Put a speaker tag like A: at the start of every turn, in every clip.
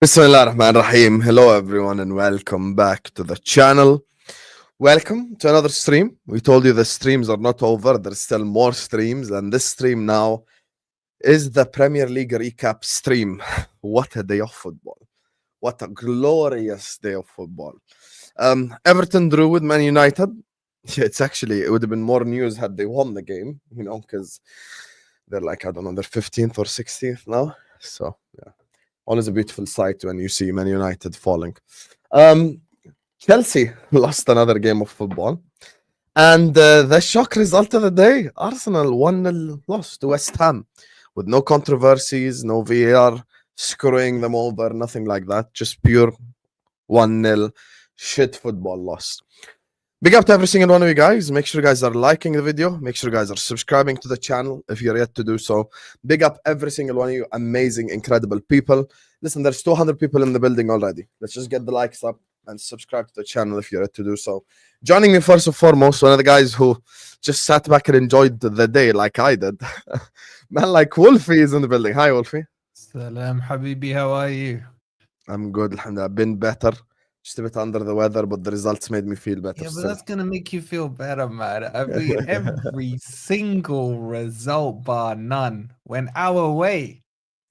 A: Bismillahirrahmanirrahim. Hello, everyone, and welcome back to the channel. Welcome to another stream. We told you the streams are not over, there's still more streams, and this stream now is the Premier League recap stream. What a day of football! What a glorious day of football. Everton drew with Man United. Yeah, it would have been more news had they won the game, because they're like, I don't know, they're 15th or 16th now. So, yeah. Always a beautiful sight when you see Man United falling. Chelsea lost another game of football. And the shock result of the day, Arsenal 1-0 loss to West Ham with no controversies, no VAR screwing them over, nothing like that. Just pure 1-0 shit football loss. Big up to every single one of you guys. Make sure you guys are liking the video. Make sure you guys are subscribing to the channel if you're yet to do so. Big up every single one of you amazing, incredible people. Listen, there's 200 people in the building already. Let's just get the likes up and subscribe to the channel if you're yet to do so. Joining me first and foremost, one of the guys who just sat back and enjoyed the day like I did. Man, like Wolfie is in the building. Hi, Wolfie.
B: Salam, Habibi. How are you?
A: I'm good. Alhamdulillah. I've been better. Just a bit under the weather, but the results made me feel better.
B: Yeah, but
A: still.
B: that's gonna make you feel better, man. I mean, every single result bar none went our way.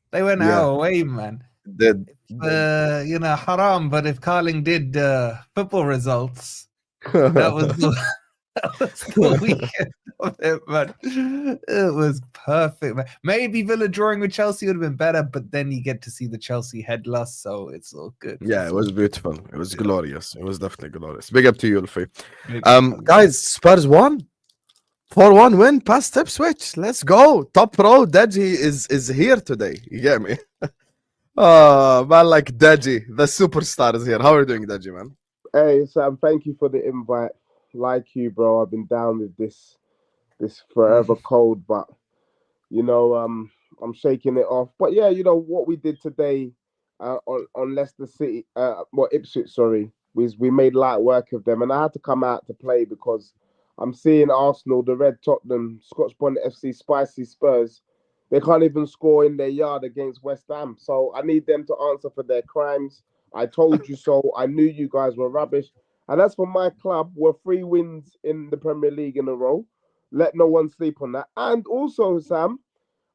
B: They went our way, man.
A: Did
B: Haram. But if Carling did football results, that was the weekend of it, man. It was perfect, man. Maybe Villa drawing with Chelsea would have been better, but then you get to see the Chelsea head loss, so it's all good.
A: Yeah, it was beautiful. It was glorious. It was definitely glorious. Big up to you, Wolfie. Guys, Spurs won. 4-1 win past Ipswich. Let's go. Top row. Deji is here today. You get me? Oh, man, like Deji, the superstar is here. How are you doing, Deji, man?
C: Hey, Sam, thank you for the invite. Like you, bro, I've been down with this forever cold, but I'm shaking it off. But yeah, what we did today on Leicester City, Ipswich, sorry, we made light work of them, and I had to come out to play because I'm seeing Arsenal, the Red Tottenham, Scotch Bonnet FC, Spicy Spurs. They can't even score in their yard against West Ham, so I need them to answer for their crimes. I told you so. I knew you guys were rubbish. And as for my club, we're 3 wins in the Premier League in a row. Let no one sleep on that. And also, Sam,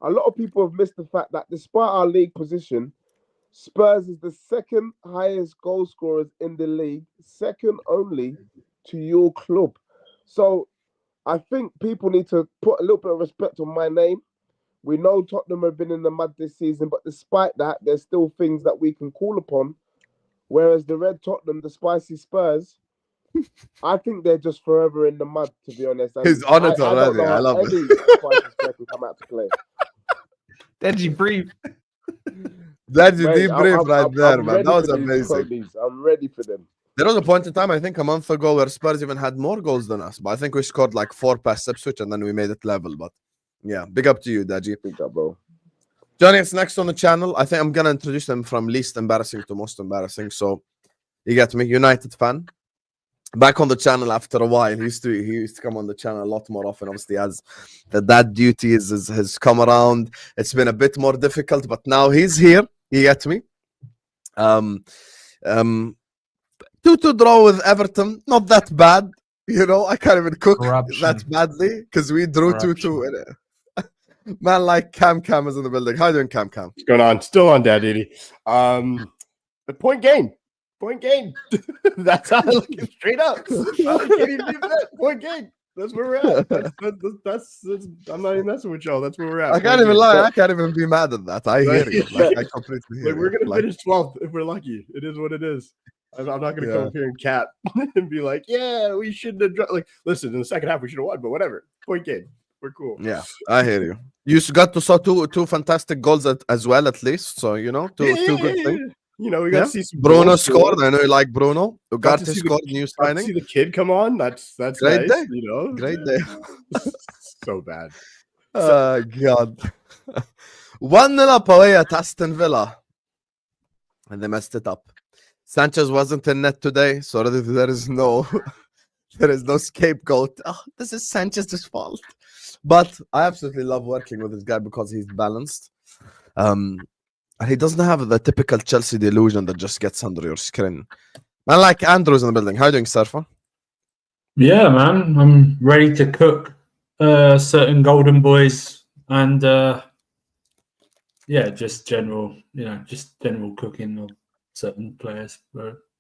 C: a lot of people have missed the fact that despite our league position, Spurs is the second highest goal scorers in the league, second only to your club. So I think people need to put a little bit of respect on my name. We know Tottenham have been in the mud this season, but despite that, there's still things that we can call upon. Whereas the Red Tottenham, the Spicy Spurs, I think they're just forever in the mud, to be honest.
A: He's on it already. I love it.
C: Spicy Spurs can come out to play.
B: Deji, breathe.
A: That's a deep breath right there, man. That was amazing.
C: I'm ready for them.
A: There was a point in time, I think a month ago, where Spurs even had more goals than us. But I think we scored like 4 past Ipswich and then we made it level. But yeah, big up to you, Deji.
C: Big up, bro.
A: Johnny is next on the channel. I think I'm going to introduce them from least embarrassing to most embarrassing. So you get me, United fan. Back on the channel after a while. He used to come on the channel a lot more often, obviously, as the dad duties has come around. It's been a bit more difficult, but now he's here. You get me? 2-2 draw with Everton. Not that bad. I can't even cook that badly because we drew 2-2 in it. Man, like Cam is in the building. How you doing, Cam?
D: What's going on? Still on Dad Duty. The point game. That's how I look at straight up. I can't even do that. Point game. That's where we're at. That's I'm not even messing with y'all. That's where we're at.
A: I can't even lie. I can't even be mad at that. I hear you. Like, I completely hear
D: we're gonna finish 12th if we're lucky. It is what it is. I'm not gonna come up here and cap and be like, yeah, we shouldn't have. Like, listen, in the second half we should have won, but whatever. Point game. We're cool.
A: Yeah, I hear you. You got to saw two fantastic goals as well, at least. So two good things.
D: We got to see some
A: Bruno scored. I know you like Bruno. Ugarte scored. New signing.
D: See the kid come on. That's
A: great
D: nice,
A: day. Great day.
D: So bad.
A: Oh God. 1-0 up away at Aston Villa, and they messed it up. Sanchez wasn't in net today, so there is no scapegoat. Oh, this is Sanchez's fault. But I absolutely love working with this guy because he's balanced. And he doesn't have the typical Chelsea delusion that just gets under your skin. Man, like Andrew's in the building. How are you doing, Surfer?
E: Yeah, man, I'm ready to cook certain golden boys and yeah, just general cooking of certain players,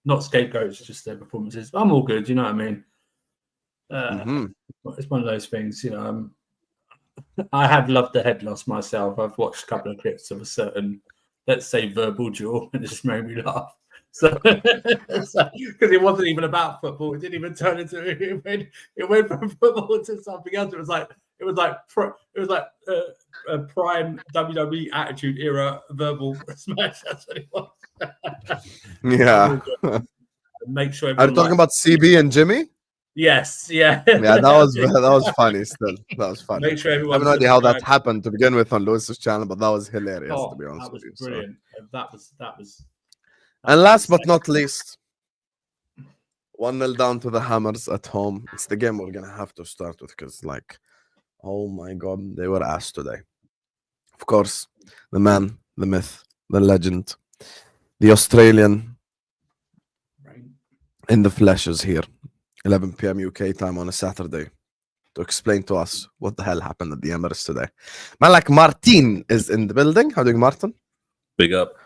E: not scapegoats, just their performances. I'm all good, you know what I mean? It's one of those things, you know. I have loved the head loss myself. I've watched a couple of clips of a certain, let's say, verbal duel, and it just made me laugh. So, because it wasn't even about football, it didn't even turn into it went from football to something else. It was like a prime WWE Attitude Era verbal smash. That's what it was.
A: Yeah.
E: Make sure.
A: Are you talking about CB and Jimmy?
E: Yes. Yeah.
A: Yeah, that was funny. Still, that was funny.
E: Make sure
A: I
E: everyone.
A: have no idea how that happened to begin with on Lewis's channel, but that was hilarious. To be honest
E: that was
A: with you,
E: brilliant.
A: So.
E: That was.
A: And last but not least, 1-0 down to the Hammers at home. It's the game we're gonna have to start with because, like, oh my god, they were ass today. Of course, the man, the myth, the legend, the Australian in the flesh is here. 11 p.m. UK time on a Saturday to explain to us what the hell happened at the Emirates today. Man, like Martin is in the building. How doing, Martin?
F: Big up.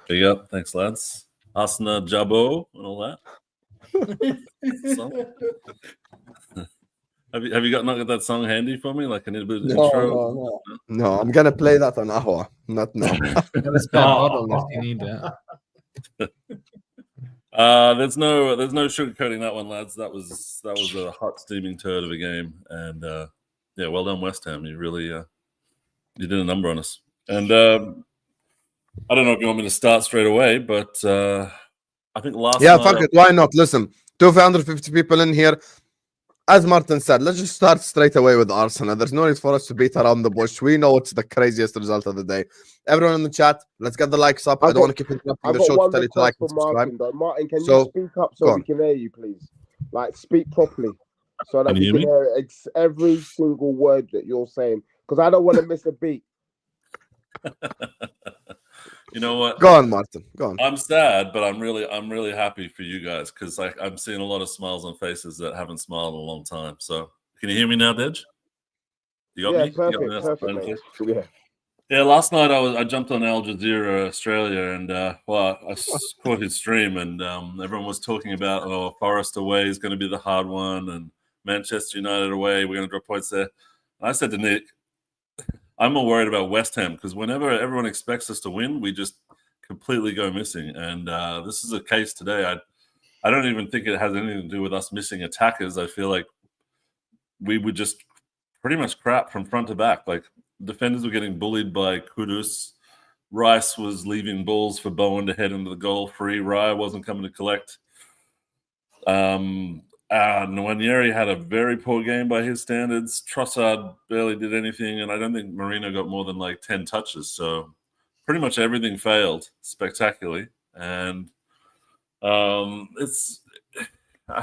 F: Thanks, lads. Asna, Jabo, and all that. Have you not got that song handy for me? Like I need a bit of intro.
A: No, I'm gonna play that on Ahwa. Not now.
B: Got spare bottle if you need it.
F: There's no sugarcoating that one, lads. That was a hot steaming turd of a game, and yeah, well done, West Ham. You really you did a number on us. And I don't know if you want me to start straight away, but I think last night.
A: Fuck it. Why not? Listen, 250 people in here. As Martin said, let's just start straight away with Arsenal. There's no need for us to beat around the bush. We know it's the craziest result of the day. Everyone in the chat, let's get the likes up. I don't want to keep interrupting the show to tell you to like and subscribe.
C: Martin, can you speak up so we can hear you, please? Like, speak properly so that we can hear every single word that you're saying. Because I don't want to miss a beat.
F: You know what?
A: Go on, Martin. Go on.
F: I'm sad, but I'm really happy for you guys because I'm seeing a lot of smiles on faces that haven't smiled in a long time. So, can you hear me now, Dej? You got me?
C: Perfect.
F: Yeah. Last night I jumped on Al Jazeera Australia, and I caught his stream, and everyone was talking about Forest away is going to be the hard one, and Manchester United away we're going to drop points there. And I said to Nick, I'm more worried about West Ham because whenever everyone expects us to win, we just completely go missing. And this is a case today. I don't even think it has anything to do with us missing attackers. I feel like we would just pretty much crap from front to back. Like defenders were getting bullied by Kudus. Rice was leaving balls for Bowen to head into the goal free. Raya wasn't coming to collect. Nwaneri had a very poor game by his standards. Trossard barely did anything, and I don't think Marino got more than like 10 touches. So pretty much everything failed spectacularly. And I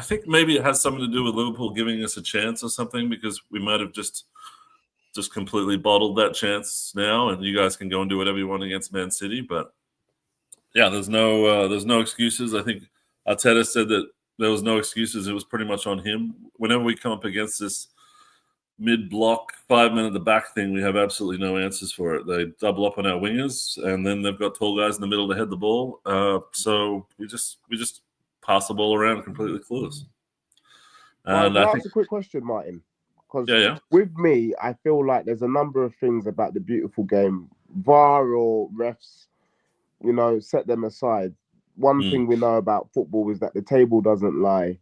F: think maybe it has something to do with Liverpool giving us a chance or something because we might have just completely bottled that chance now, and you guys can go and do whatever you want against Man City. But yeah, there's no excuses. I think Arteta said that there was no excuses. It was pretty much on him. Whenever we come up against this mid-block, 5 men at the back thing, we have absolutely no answers for it. They double up on our wingers, and then they've got tall guys in the middle to head the ball. So we just pass the ball around completely clueless. And I think
C: a quick question, Martin.
F: Because
C: with me, I feel like there's a number of things about the beautiful game. VAR or refs, set them aside. One thing we know about football is that the table doesn't lie.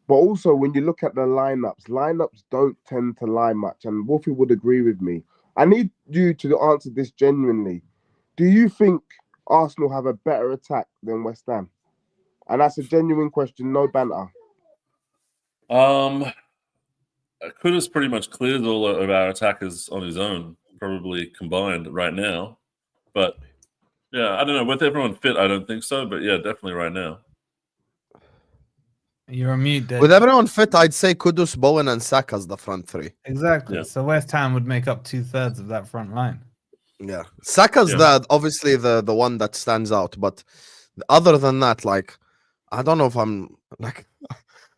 C: But also, when you look at the lineups don't tend to lie much. And Wolfie would agree with me. I need you to answer this genuinely. Do you think Arsenal have a better attack than West Ham? And that's a genuine question, no banter.
F: Kudus pretty much clears all of our attackers on his own, probably combined right now. But yeah, I don't know. With everyone fit, I don't think so. But yeah, definitely right now.
B: You're on mute, Deji.
A: With everyone fit, I'd say Kudus, Bowen, and Saka's the front three.
B: Exactly.
F: Yeah.
B: So West Ham would make up 2/3 of that front line.
A: Yeah, Saka's
F: Yeah.
A: obviously the one that stands out, but other than that, like, I don't know if I'm like.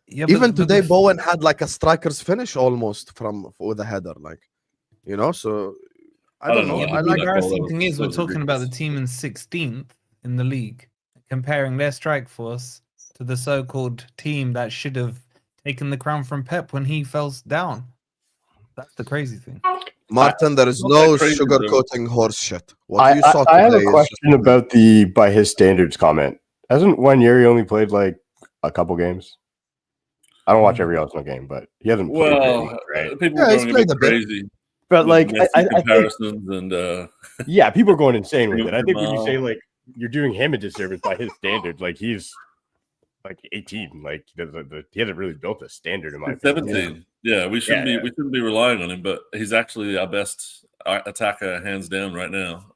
B: Yeah,
A: Even
B: but
A: today, Bowen had like a striker's finish almost with a header, like, you know. So I don't know.
B: Yeah,
A: I
B: but the
A: like.
B: embarrassing thing is
F: that
B: we're
F: was
B: talking about the
F: ridiculous.
B: team in 16th in the league, comparing their strike force to the so-called team that should have taken the crown from Pep when he fell down. That's the crazy thing.
A: Martin, there is
F: Not
A: no
F: that crazy, though.
A: sugarcoating horse shit. What you saw
D: I have
A: today
D: a
A: is just
D: question about the by his standards comment. Hasn't Wanyeri only played like a couple games? I don't watch every Arsenal game, but he hasn't played very
F: Well,
D: much, right?
F: people
A: Yeah,
F: are
A: he's
F: going a
A: played
F: bit
A: a bit.
F: crazy
D: But
F: with
D: like,
F: Messi
D: I think,
F: comparisons and
D: yeah, people are going insane with it. I think when you
F: Jamal.
D: say like you're doing him a disservice by his standards, like he's like 18, like he hasn't really built a standard in my
F: He's
D: opinion.
F: 17. Yeah, we shouldn't be relying on him, but he's actually our best attacker hands down right now.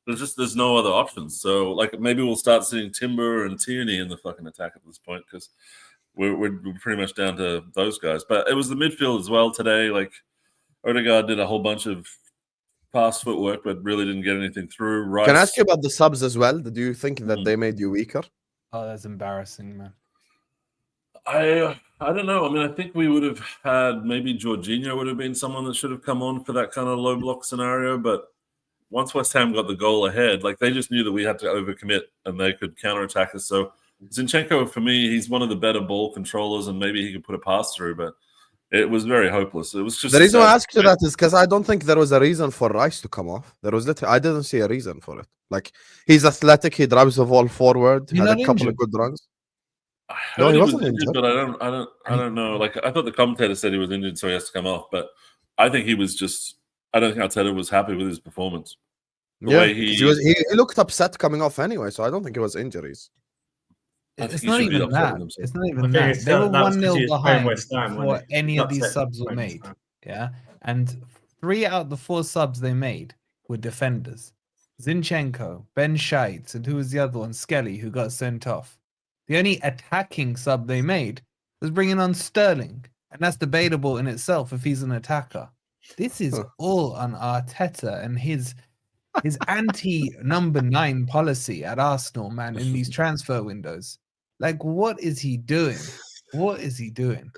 F: There's no other options. So like maybe we'll start seeing Timber and Tierney in the fucking attack at this point because we're pretty much down to those guys. But it was the midfield as well today. Like Odegaard did a whole bunch of fast footwork, but really didn't get anything through. Rice,
A: Can I ask you about the subs as well? Do you think that they made you weaker?
B: Oh, that's embarrassing, man.
F: I don't know. I mean, I think we would have had maybe Jorginho would have been someone that should have come on for that kind of low block scenario. But once West Ham got the goal ahead, like they just knew that we had to overcommit and they could counterattack us. So Zinchenko, for me, he's one of the better ball controllers, and maybe he could put a pass through. But it was very hopeless. It was just
A: The reason I asked you that is because I don't think there was a reason for Rice to come off. There was literally, I didn't see a reason for it. Like he's athletic, he drives the ball forward,
B: He's
A: had a
B: not
A: couple
B: injured.
A: of good runs.
F: I
A: No,
F: heard
A: he
F: he was
A: wasn't
F: injured,
A: injured.
F: but I don't know. Like I thought the commentator said he was injured, so he has to come off. But I think he was just. I don't think Arteta was happy with his performance. The way
A: he looked upset coming off anyway, so I don't think it was injuries.
F: I think
B: It's
F: he
B: not
F: should be
B: even
F: upset
B: that.
F: with himself.
B: It's not
E: I
B: even
E: think
B: that.
E: it's
B: They were
E: that was
B: 1-0
E: because he was playing
B: behind
E: West Ham,
B: before
E: wasn't it?
B: any
E: He's
B: of these
E: upset
B: subs were
E: playing West
B: made.
E: Ham.
B: Yeah. And 3 out of the 4 subs they made were defenders. Zinchenko, Ben Scheitz, and who was the other one? Skelly, who got sent off. The only attacking sub they made was bringing on Sterling. And that's debatable in itself if he's an attacker. This is all on Arteta and his anti-number 9 policy at Arsenal, man, in these transfer windows. Like, what is he doing? What is he doing?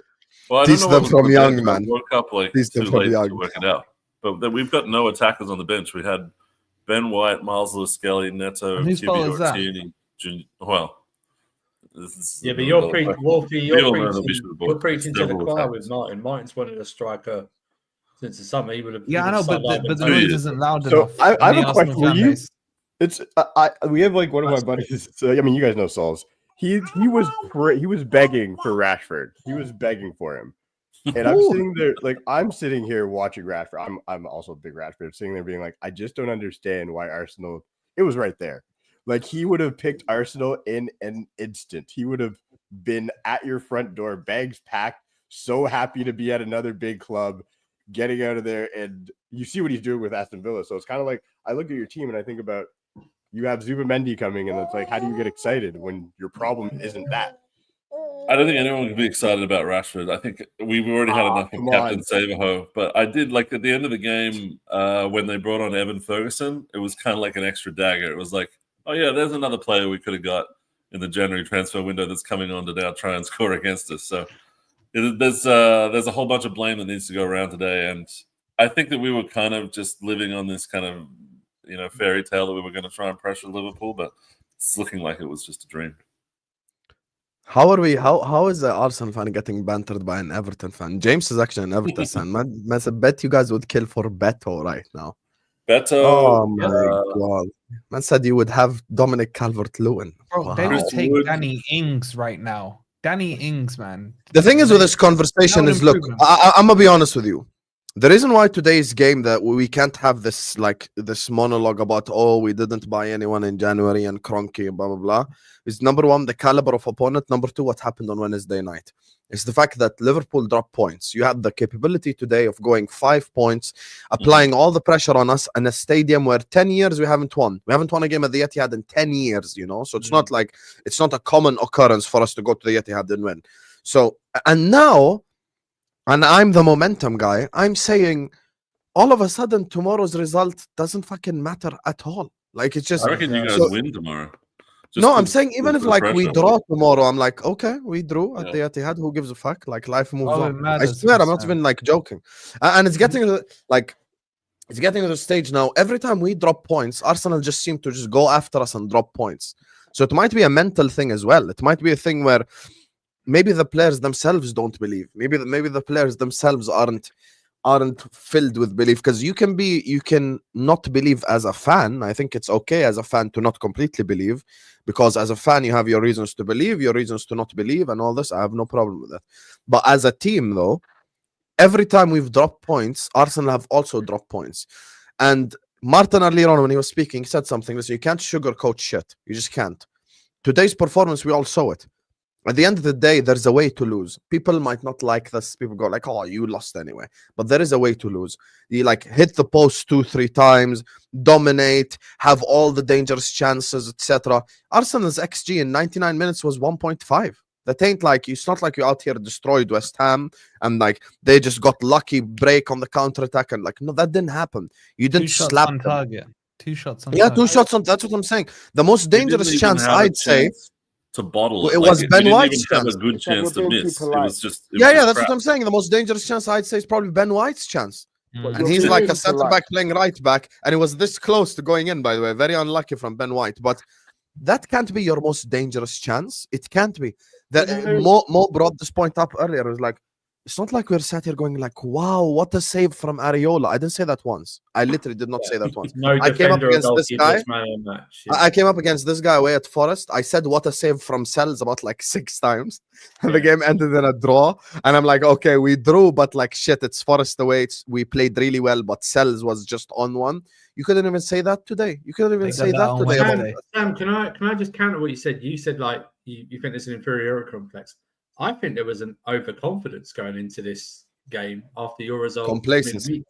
F: Well, I
A: Teach
F: don't know
A: them
F: what
A: from
F: was
A: young,
F: the
A: man.
F: World Cup like
A: Teach them
F: too
A: from
F: late
A: young.
F: to work it out. But then we've got no attackers on the bench. We had Ben White, Miles Lewis, Skelly, Neto,
B: And whose fault
F: Tibi,
B: is that?
F: Tierney. Well,
E: Yeah, but you're preaching, Wolfie.
F: We all know that we should have
E: You're
F: bought
E: preaching to the
F: several
E: choir
F: attackers.
E: with Martin. Martin's wanted a striker since the summer. He would have.
B: Yeah, I know, but the
F: two
B: noise
F: years.
B: isn't loud
D: So
B: enough.
D: I
B: in
D: have
B: the
D: a
B: Arsenal
D: question for
B: fan
D: you.
B: base.
D: It's we have like one of my buddies. I mean, you guys know Sauls. He was begging for Rashford. He was begging for him, and I'm sitting here watching Rashford. I'm also a big Rashford. Sitting there being like, I just don't understand why Arsenal. It was right there. Like he would have picked Arsenal in an instant. He would have been at your front door, bags packed, so happy to be at another big club, getting out of there. And you see what he's doing with Aston Villa. So it's kind of like I look at your team and I think about you have Zubamendi coming, and it's like, how do you get excited when your problem isn't that?
F: I don't think anyone can be excited about Rashford. I think we've already had enough of Captain Savaho. But I did like at the end of the game when they brought on Evan Ferguson, it was kind of like an extra dagger. It was like, oh yeah, there's another player we could have got in the January transfer window that's coming on to now try and score against us. So there's a whole bunch of blame that needs to go around today, and I think that we were kind of just living on this kind of fairy tale that we were going to try and pressure Liverpool, but it's looking like it was just a dream.
A: How are we? How is the Arsenal fan getting bantered by an Everton fan? James is actually an Everton fan. Man, I bet you guys would kill for Beto right now.
F: Beto.
A: Oh my god! Man said you would have Dominic Calvert-Lewin.
B: Bro, they would take Danny Ings right now. Danny Ings, man.
A: The thing is with this conversation is, look, I'm gonna be honest with you. The reason why today's game that we can't have this monologue about we didn't buy anyone in January and Kroenke blah blah blah is number one, the caliber of opponent. Number two, what happened on Wednesday night. It's the fact that Liverpool dropped points. You had the capability today of going 5 points, applying all the pressure on us in a stadium where 10 years we haven't won. We haven't won a game at the Etihad in 10 years, So it's not like it's not a common occurrence for us to go to the Etihad and win. So and now. And I'm the momentum guy. I'm saying all of a sudden tomorrow's result doesn't fucking matter at all. Like it's just
F: I reckon you guys
A: so-
F: win tomorrow.
A: no, I'm
F: 'cause
A: saying even
F: of
A: if
F: the
A: like we
F: pressure.
A: draw tomorrow, I'm like, okay, we drew at
F: Yeah.
A: the Etihad. Who gives a fuck? Like life moves
B: Oh, it
A: on. I
B: matters,
A: swear, I'm not
B: 100%.
A: even like joking. And it's getting to like it's getting to the stage now. Every time we drop points, Arsenal just seem to just go after us and drop points. So it might be a mental thing as well. It might be a thing where maybe the players themselves don't believe. Maybe the players themselves aren't filled with belief, because you can not believe as a fan. I think it's okay as a fan to not completely believe, because as a fan you have your reasons to believe, your reasons to not believe, and all this. I have no problem with that. But as a team though, every time we've dropped points, Arsenal have also dropped points. And Martin earlier on when he was speaking said something. Listen, you can't sugarcoat shit. You just can't. Today's performance, we all saw it. At the end of the day, there's a way to lose. People might not like this. People go like, oh, you lost anyway. But there is a way to lose. You like hit the post 2-3 times, dominate, have all the dangerous chances, etc. Arsenal's XG in 99 minutes was 1.5. That ain't like, it's not like you out here destroyed West Ham and like they just got lucky break on the counter attack and like, no, that didn't happen. You
B: 2
A: didn't
B: shots
A: slap
B: on
A: them.
B: target. 2 shots on
A: Yeah,
B: target.
A: 2 shots on. That's what I'm saying. The most
F: You didn't
A: dangerous
F: even
A: chance,
F: have a
A: I'd say,
F: chance to bottle it.
A: it
F: Like,
A: was
F: you
A: Ben
F: didn't
A: White's
F: even have
A: chance.
F: a good
C: It's like
F: chance
C: you're
F: to
C: being too
F: miss. It
C: polite.
F: was just
A: Yeah, that's
F: crap.
A: what I'm saying. The most dangerous chance I'd say is probably Ben White's chance.
C: But
A: And
C: you're
A: he's
C: being
A: like a
C: too
A: centre
C: polite.
A: back playing right back, and it was this close to going in, by the way. Very unlucky from Ben White. But that can't be your most dangerous chance. It can't be. Mo brought this point up earlier. It was like, it's not like we're sat here going like, wow, what a save from Areola. I didn't say that once. I literally did not say that once.
E: No
A: I came up
E: defender or
A: against this
E: goalkeeper
A: guy.
E: is man of the match.
A: I came up against this guy away at Forest. I said what a save from Cells about like 6 times. And the
E: Yeah.
A: game ended in a draw. And I'm like, okay, we drew, but like shit, it's Forest away. We played really well, but Cells was just on one. You couldn't even say that today. You couldn't even
B: They got
A: say
B: that
A: that
B: on
A: today.
B: Wednesday.
E: Sam, can I just counter what you said? You said like you think there's an inferiority complex. I think there was an overconfidence going into this game after your result.
A: Complacency.
E: midweek.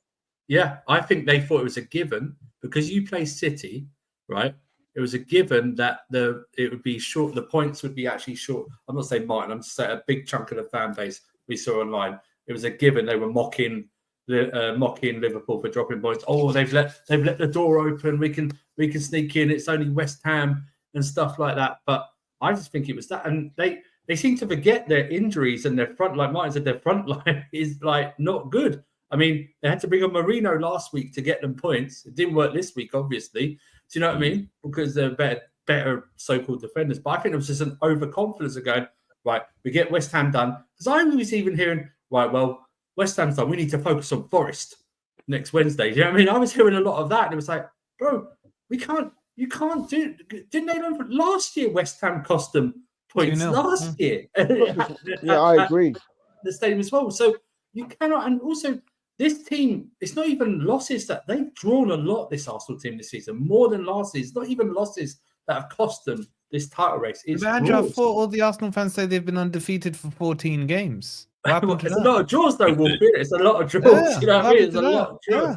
E: Yeah, I think they thought it was a given because you play City, right? It was a given that it would be short. The points would be actually short. I'm not saying mine. I'm just saying a big chunk of the fan base we saw online. It was a given. They were mocking Liverpool for dropping points. Oh, they've let the door open. We can sneak in. It's only West Ham and stuff like that. But I just think it was that, and they seem to forget their injuries and their front line. Martin said their front line is like not good. I mean, they had to bring on Marino last week to get them points. It didn't work this week, obviously. Do you know what I mean? Because they're better so-called defenders. But I think it was just an overconfidence of going, right, we get West Ham done. Because I was even hearing, right, well, West Ham's done. We need to focus on Forest next Wednesday. Do you know what I mean? I was hearing a lot of that. And it was like, bro, you can't do. Didn't they learn from last year? West Ham cost them points
B: 2-0.
E: last year.
C: Yeah, I agree.
E: The stadium as well. So you cannot, and also this team, it's not even losses that they've drawn a lot, this Arsenal team this season, more than losses. It's not even losses that have cost them this title race. It's
B: But Andrew, I
E: draws.
B: thought all the Arsenal fans say they've been undefeated for 14 games. What happened to
E: It's
B: that?
E: a lot of draws, though, Wolfie. It's a lot of draws.
B: Yeah,
E: You know what I
B: what
E: mean? It's a
B: happened to
E: lot of draws.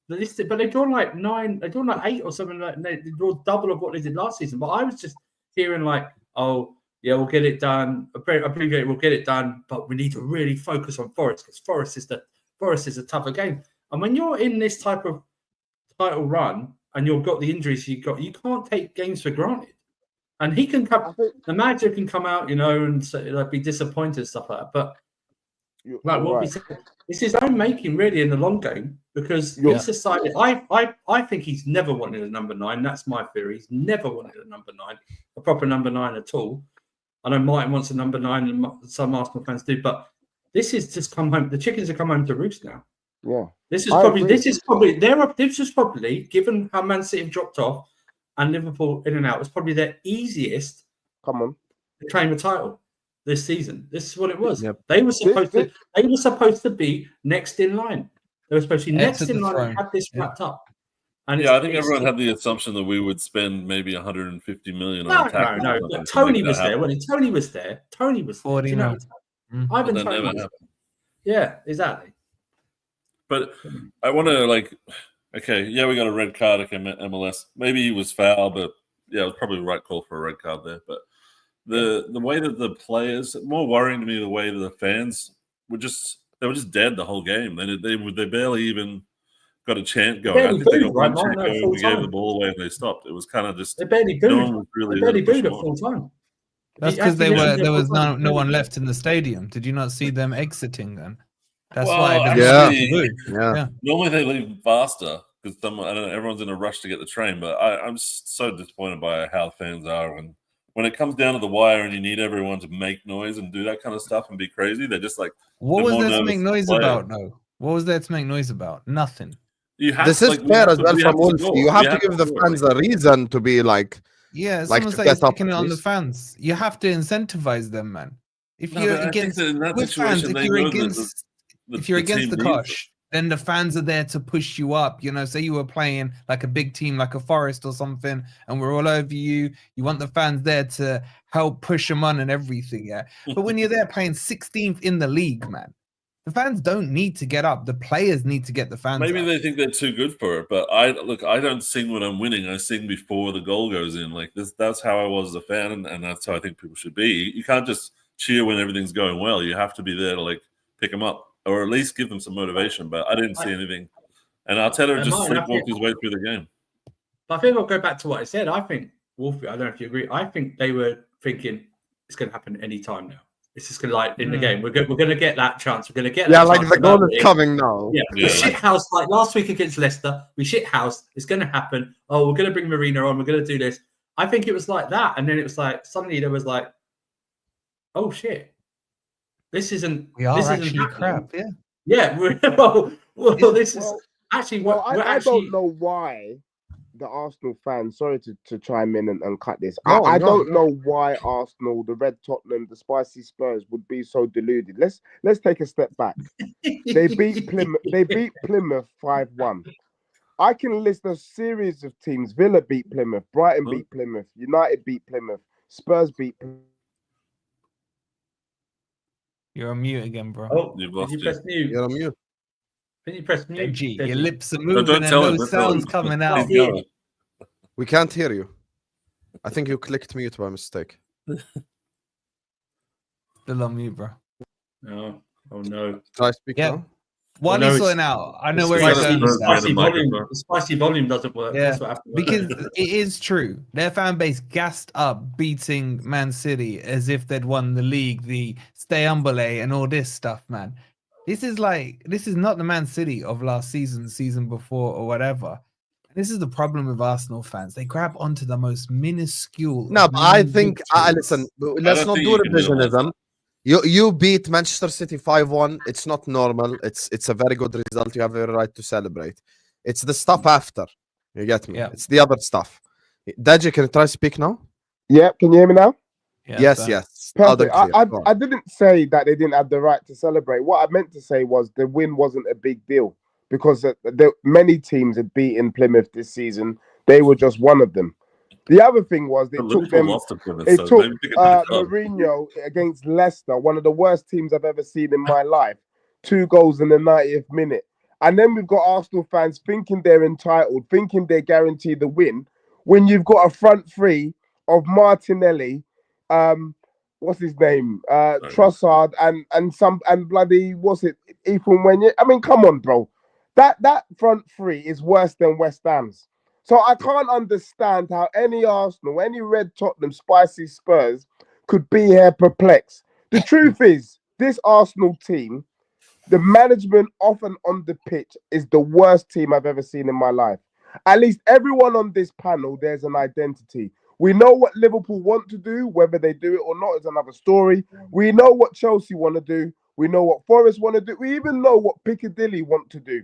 B: Yeah.
E: But they've drawn like 9, they've drawn like 8 or something like that. They draw double of what they did last season. But I was just hearing like, oh, yeah, we'll get it done. I appreciate we'll get it done, but we need to really focus on Forest because Forest is a tougher game. And when you're in this type of title run and you've got the injuries you can't take games for granted. And he can come, the manager can come out, and say, like, be disappointed and stuff like that. But like what we said, it's his own making really in the long game because he's decided. I think he's never wanted a number 9. That's my theory. He's never wanted a number 9, a proper number 9 at all. I know Martin wants a number 9, and some Arsenal fans do, but this is just come home. The chickens have come home to roost now.
C: Yeah,
E: this is probably given how Man City have dropped off and Liverpool in and out. It's probably their easiest.
C: To
E: claim a title this season. This is what it was.
A: Yep.
E: They were supposed to be next in line. They were supposed to be next in line and have this wrapped up. And
F: I think everyone had the assumption that we would spend maybe 150 million on attack.
E: No. Tony was there. Tony was there. Tony was
B: 40
E: there.
F: But that never happened.
E: Yeah, exactly.
F: But I want to we got a red card against MLS. Maybe he was foul, but it was probably the right call for a red card there. But the way that the players, more worrying to me, the way that the fans were just dead the whole game. They barely even got a chant going. I
E: barely
F: think they got
E: booed,
F: one
E: right,
F: chant
E: Martin, at
F: going.
E: full
F: We gave
E: time.
F: the ball away and they stopped. It was kind of just
E: They barely
F: no
E: booed.
F: one was really
E: They
F: there
E: barely
F: to push
E: booed
F: them
E: at
F: off.
E: full time.
B: That's
E: You
B: because
E: actually listen to
B: there
E: their
B: was
E: full time,
B: no
E: they
B: one
E: barely
B: left in the stadium. Did you not see them exiting then? That's
F: Well,
B: why there's
A: Yeah.
B: not people booed.
A: Yeah.
B: Yeah.
F: Normally they leave faster because I don't know, everyone's in a rush to get the train. But I'm so disappointed by how fans are, and when it comes down to the wire and you need everyone to make noise and do that kind of stuff and be crazy, they're just like
B: What
F: they're
B: was
F: more
B: there to
F: nervous
B: make
F: than
B: noise
F: players.
B: about? No. What was there to make noise about? Nothing.
F: You have
A: This
F: to,
A: is
F: like, we
A: fair
F: have
A: as
F: to-
A: well
F: we have
A: from
F: to
A: Wolfie.
F: score.
A: You
F: We
A: have to give the
F: score.
A: fans a reason to be like
B: Yeah, it's
A: Like
B: almost
A: to
B: like
A: get up
B: sticking it
A: at
B: on the
A: least.
B: fans. You have to incentivize them, man. If
F: No,
B: you're
F: but I think
B: against
F: that in that
B: with fans,
F: situation,
B: if
F: they
B: you're
F: know
B: against if you're
F: the
B: against
F: team
B: the
F: needs it.
B: cosh, then the fans are there to push you up. You know, say you were playing like a big team, like a Forest or something, and we're all over you. You want the fans there to help push them on and everything, yeah. But when you're there playing 16th in the league, man, the fans don't need to get up. The players need to get the fans
F: Maybe
B: up.
F: they think they're too good for it, but I don't sing when I'm winning. I sing before the goal goes in. Like this, that's how I was as a fan, and that's how I think people should be. You can't just cheer when everything's going well. You have to be there to like pick them up, or at least give them some motivation. But I didn't see anything, and Arteta just
E: Martin, I
F: sleepwalked
E: think-
F: his way through the game.
E: But I think I'll go back to what I said. I think Wolfie, I don't know if you agree. I think they were thinking it's going to happen any time now. It's just going to like in the game. We're going to get that chance. We're going to get
A: yeah,
E: that
A: like
E: chance
A: the
E: to
A: goal
E: win.
A: is coming now.
E: Yeah,
F: Yeah.
E: we shit house like last week against Leicester. We shit house. It's going to happen. Oh, we're going to bring Marina on. We're going to do this. I think it was like that, and then it was like suddenly there was like, oh shit, this isn't.
B: We are
E: this isn't
B: actually
E: happening.
B: crap, yeah.
E: Yeah, this is actually
C: Well,
E: what we're
C: I
E: actually.
C: don't know why the Arsenal fans, sorry to chime in and cut this.
A: No,
C: I
A: no.
C: don't know why Arsenal, the Red Tottenham, the Spicy Spurs would be so deluded. Let's take a step back. They beat Plymouth 5-1. I can list a series of teams. Villa beat Plymouth, Brighton beat Plymouth, United beat Plymouth, Spurs beat Plymouth.
B: You're on mute again, bro.
E: Oh,
F: You've
E: did
F: lost
E: you
F: it.
E: press mute?
A: You're on mute.
E: Can you press mute?
B: Deji,
E: Deji?
B: your lips are
F: No,
B: moving
F: don't
B: and
F: tell
B: no
F: him. Don't tell
B: sounds
F: him.
B: coming
E: I
B: out.
E: see it.
A: We can't hear you. I think you clicked mute by mistake.
B: Still on mute, bro.
E: Oh no.
A: Try speak
B: Yeah.
A: now.
B: While
E: no,
B: he's
E: it's-
B: sorting out, I know
F: it's
B: where
F: spicy-
B: he's going.
F: it's
B: with that.
F: spicy volume.
E: The spicy volume doesn't work.
B: Yeah,
E: That's what happened.
B: Because it is true. Their fan base gassed up beating Man City as if they'd won the league, the Stayumbele and all this stuff, man. This is not the Man City of last season before, or whatever. This is the problem with Arsenal fans. They grab onto the most minuscule.
A: No,
B: of
A: but I
B: mini
A: think
B: victories.
A: listen, let's
F: don't
A: not
F: think
A: do
F: you can minimize
A: revisionism. You beat Manchester City 5-1. It's not normal. It's a very good result. You have a right to celebrate. It's the stuff after. You get me?
B: Yeah.
A: It's the other stuff. Deji, can you try speak now?
C: Yeah, can you hear me now?
A: Yes,
B: so-
A: yes. Loud and
C: Perfect.
A: clear. Go on.
C: I didn't say that they didn't have the right to celebrate. What I meant to say was the win wasn't a big deal because many teams had beaten Plymouth this season. They were just one of them. The other thing was it took
F: Liverpool
C: them.
F: lost to Plymouth,
C: It
F: so
C: took
F: maybe pick another club.
C: Mourinho against Leicester, one of the worst teams I've ever seen in my life. 2 goals in the 90th minute. And then we've got Arsenal fans thinking they're entitled, thinking they're guaranteed the win, when you've got a front three of Martinelli, what's his name? Trossard and bloody, what's it, Ethan Wenye? I mean, come on, bro. That front three is worse than West Ham's. So I can't understand how any Arsenal, any Red Tottenham, Spicy Spurs could be here perplexed. The truth is, this Arsenal team, the management off and on the pitch is the worst team I've ever seen in my life. At least everyone on this panel, there's an identity. We know what Liverpool want to do, whether they do it or not is another story. We know what Chelsea want to do. We know what Forest want to do. We even know what Piccadilly want to do.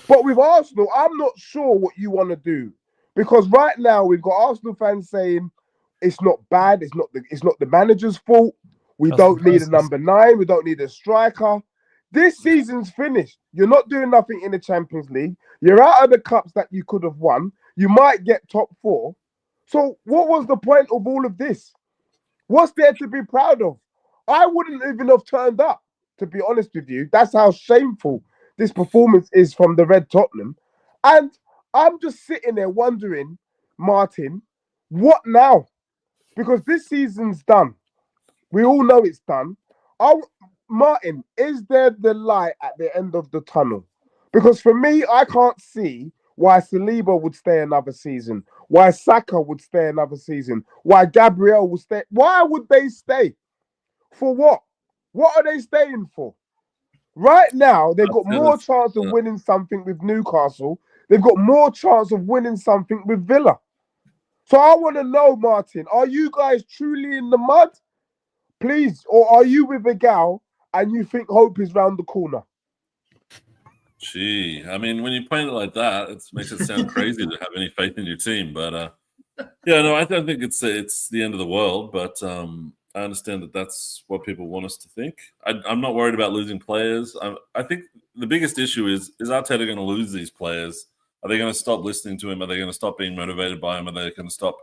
C: But with Arsenal, I'm not sure what you want to do. Because right now we've got Arsenal fans saying it's not bad, it's not the manager's fault. We
B: Trust
C: don't
B: the
C: need a
B: process.
C: number 9, we don't need a striker. This season's finished. You're not doing nothing in the Champions League. You're out of the cups that you could have won. You might get top 4. So what was the point of all of this? What's there to be proud of? I wouldn't even have turned up, to be honest with you. That's how shameful this performance is from the Red Tottenham. And I'm just sitting there wondering, Martin, what now? Because this season's done. We all know it's done. Martin, is there the light at the end of the tunnel? Because for me, I can't see why Saliba would stay another season, why Saka would stay another season, why Gabriel would stay. Why would they stay? For what? What are they staying for? Right now, they've got more chance of winning something with Newcastle. They've got more chance of winning something with Villa. So I want to know, Martin, are you guys truly in the mud? Please, or are you with a gal and you think hope is round the corner?
F: Gee, I mean, when you paint it like that, it makes it sound crazy to have any faith in your team. But yeah, no, I don't think it's the end of the world. But I understand that that's what people want us to think. I'm not worried about losing players. I think the biggest issue is Arteta going to lose these players? Are they going to stop listening to him? Are they going to stop being motivated by him? Are they going to stop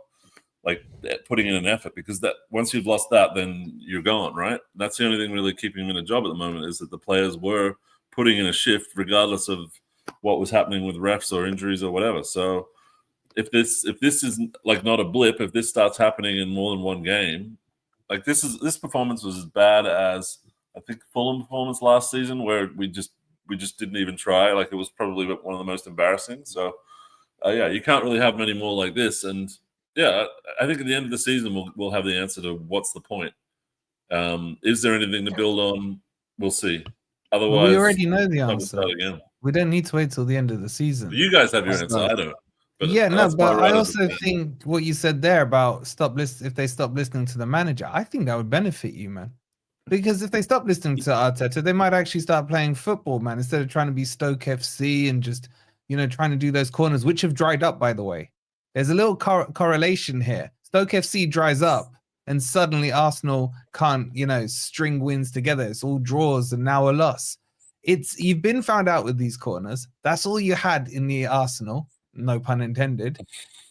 F: like putting in an effort? Because that once you've lost that, then you're gone, right? That's the only thing really keeping him in a job at the moment is that the players were putting in a shift regardless of what was happening with refs or injuries or whatever. So if this is like not a blip, if this starts happening in more than one game, like this performance was as bad as I think Fulham performance last season where we just didn't even try. Like it was probably one of the most embarrassing. So yeah, you can't really have many more like this. And yeah, I think at the end of the season we'll have the answer to what's the point. Is there anything to build on? We'll see. Otherwise,
B: we already know the answer.
F: Again.
B: We don't need to wait till the end of the season.
F: You guys have your answer. I don't.
B: But yeah, no, but I also think what you said there about if they stop listening to the manager, I think that would benefit you, man. Because if they stop listening to Arteta, they might actually start playing football, man, instead of trying to be Stoke FC and just, trying to do those corners, which have dried up, by the way. There's a little correlation here. Stoke FC dries up and suddenly Arsenal can't, string wins together. It's all draws and now a loss. You've been found out with these corners. That's all you had in the Arsenal, no pun intended.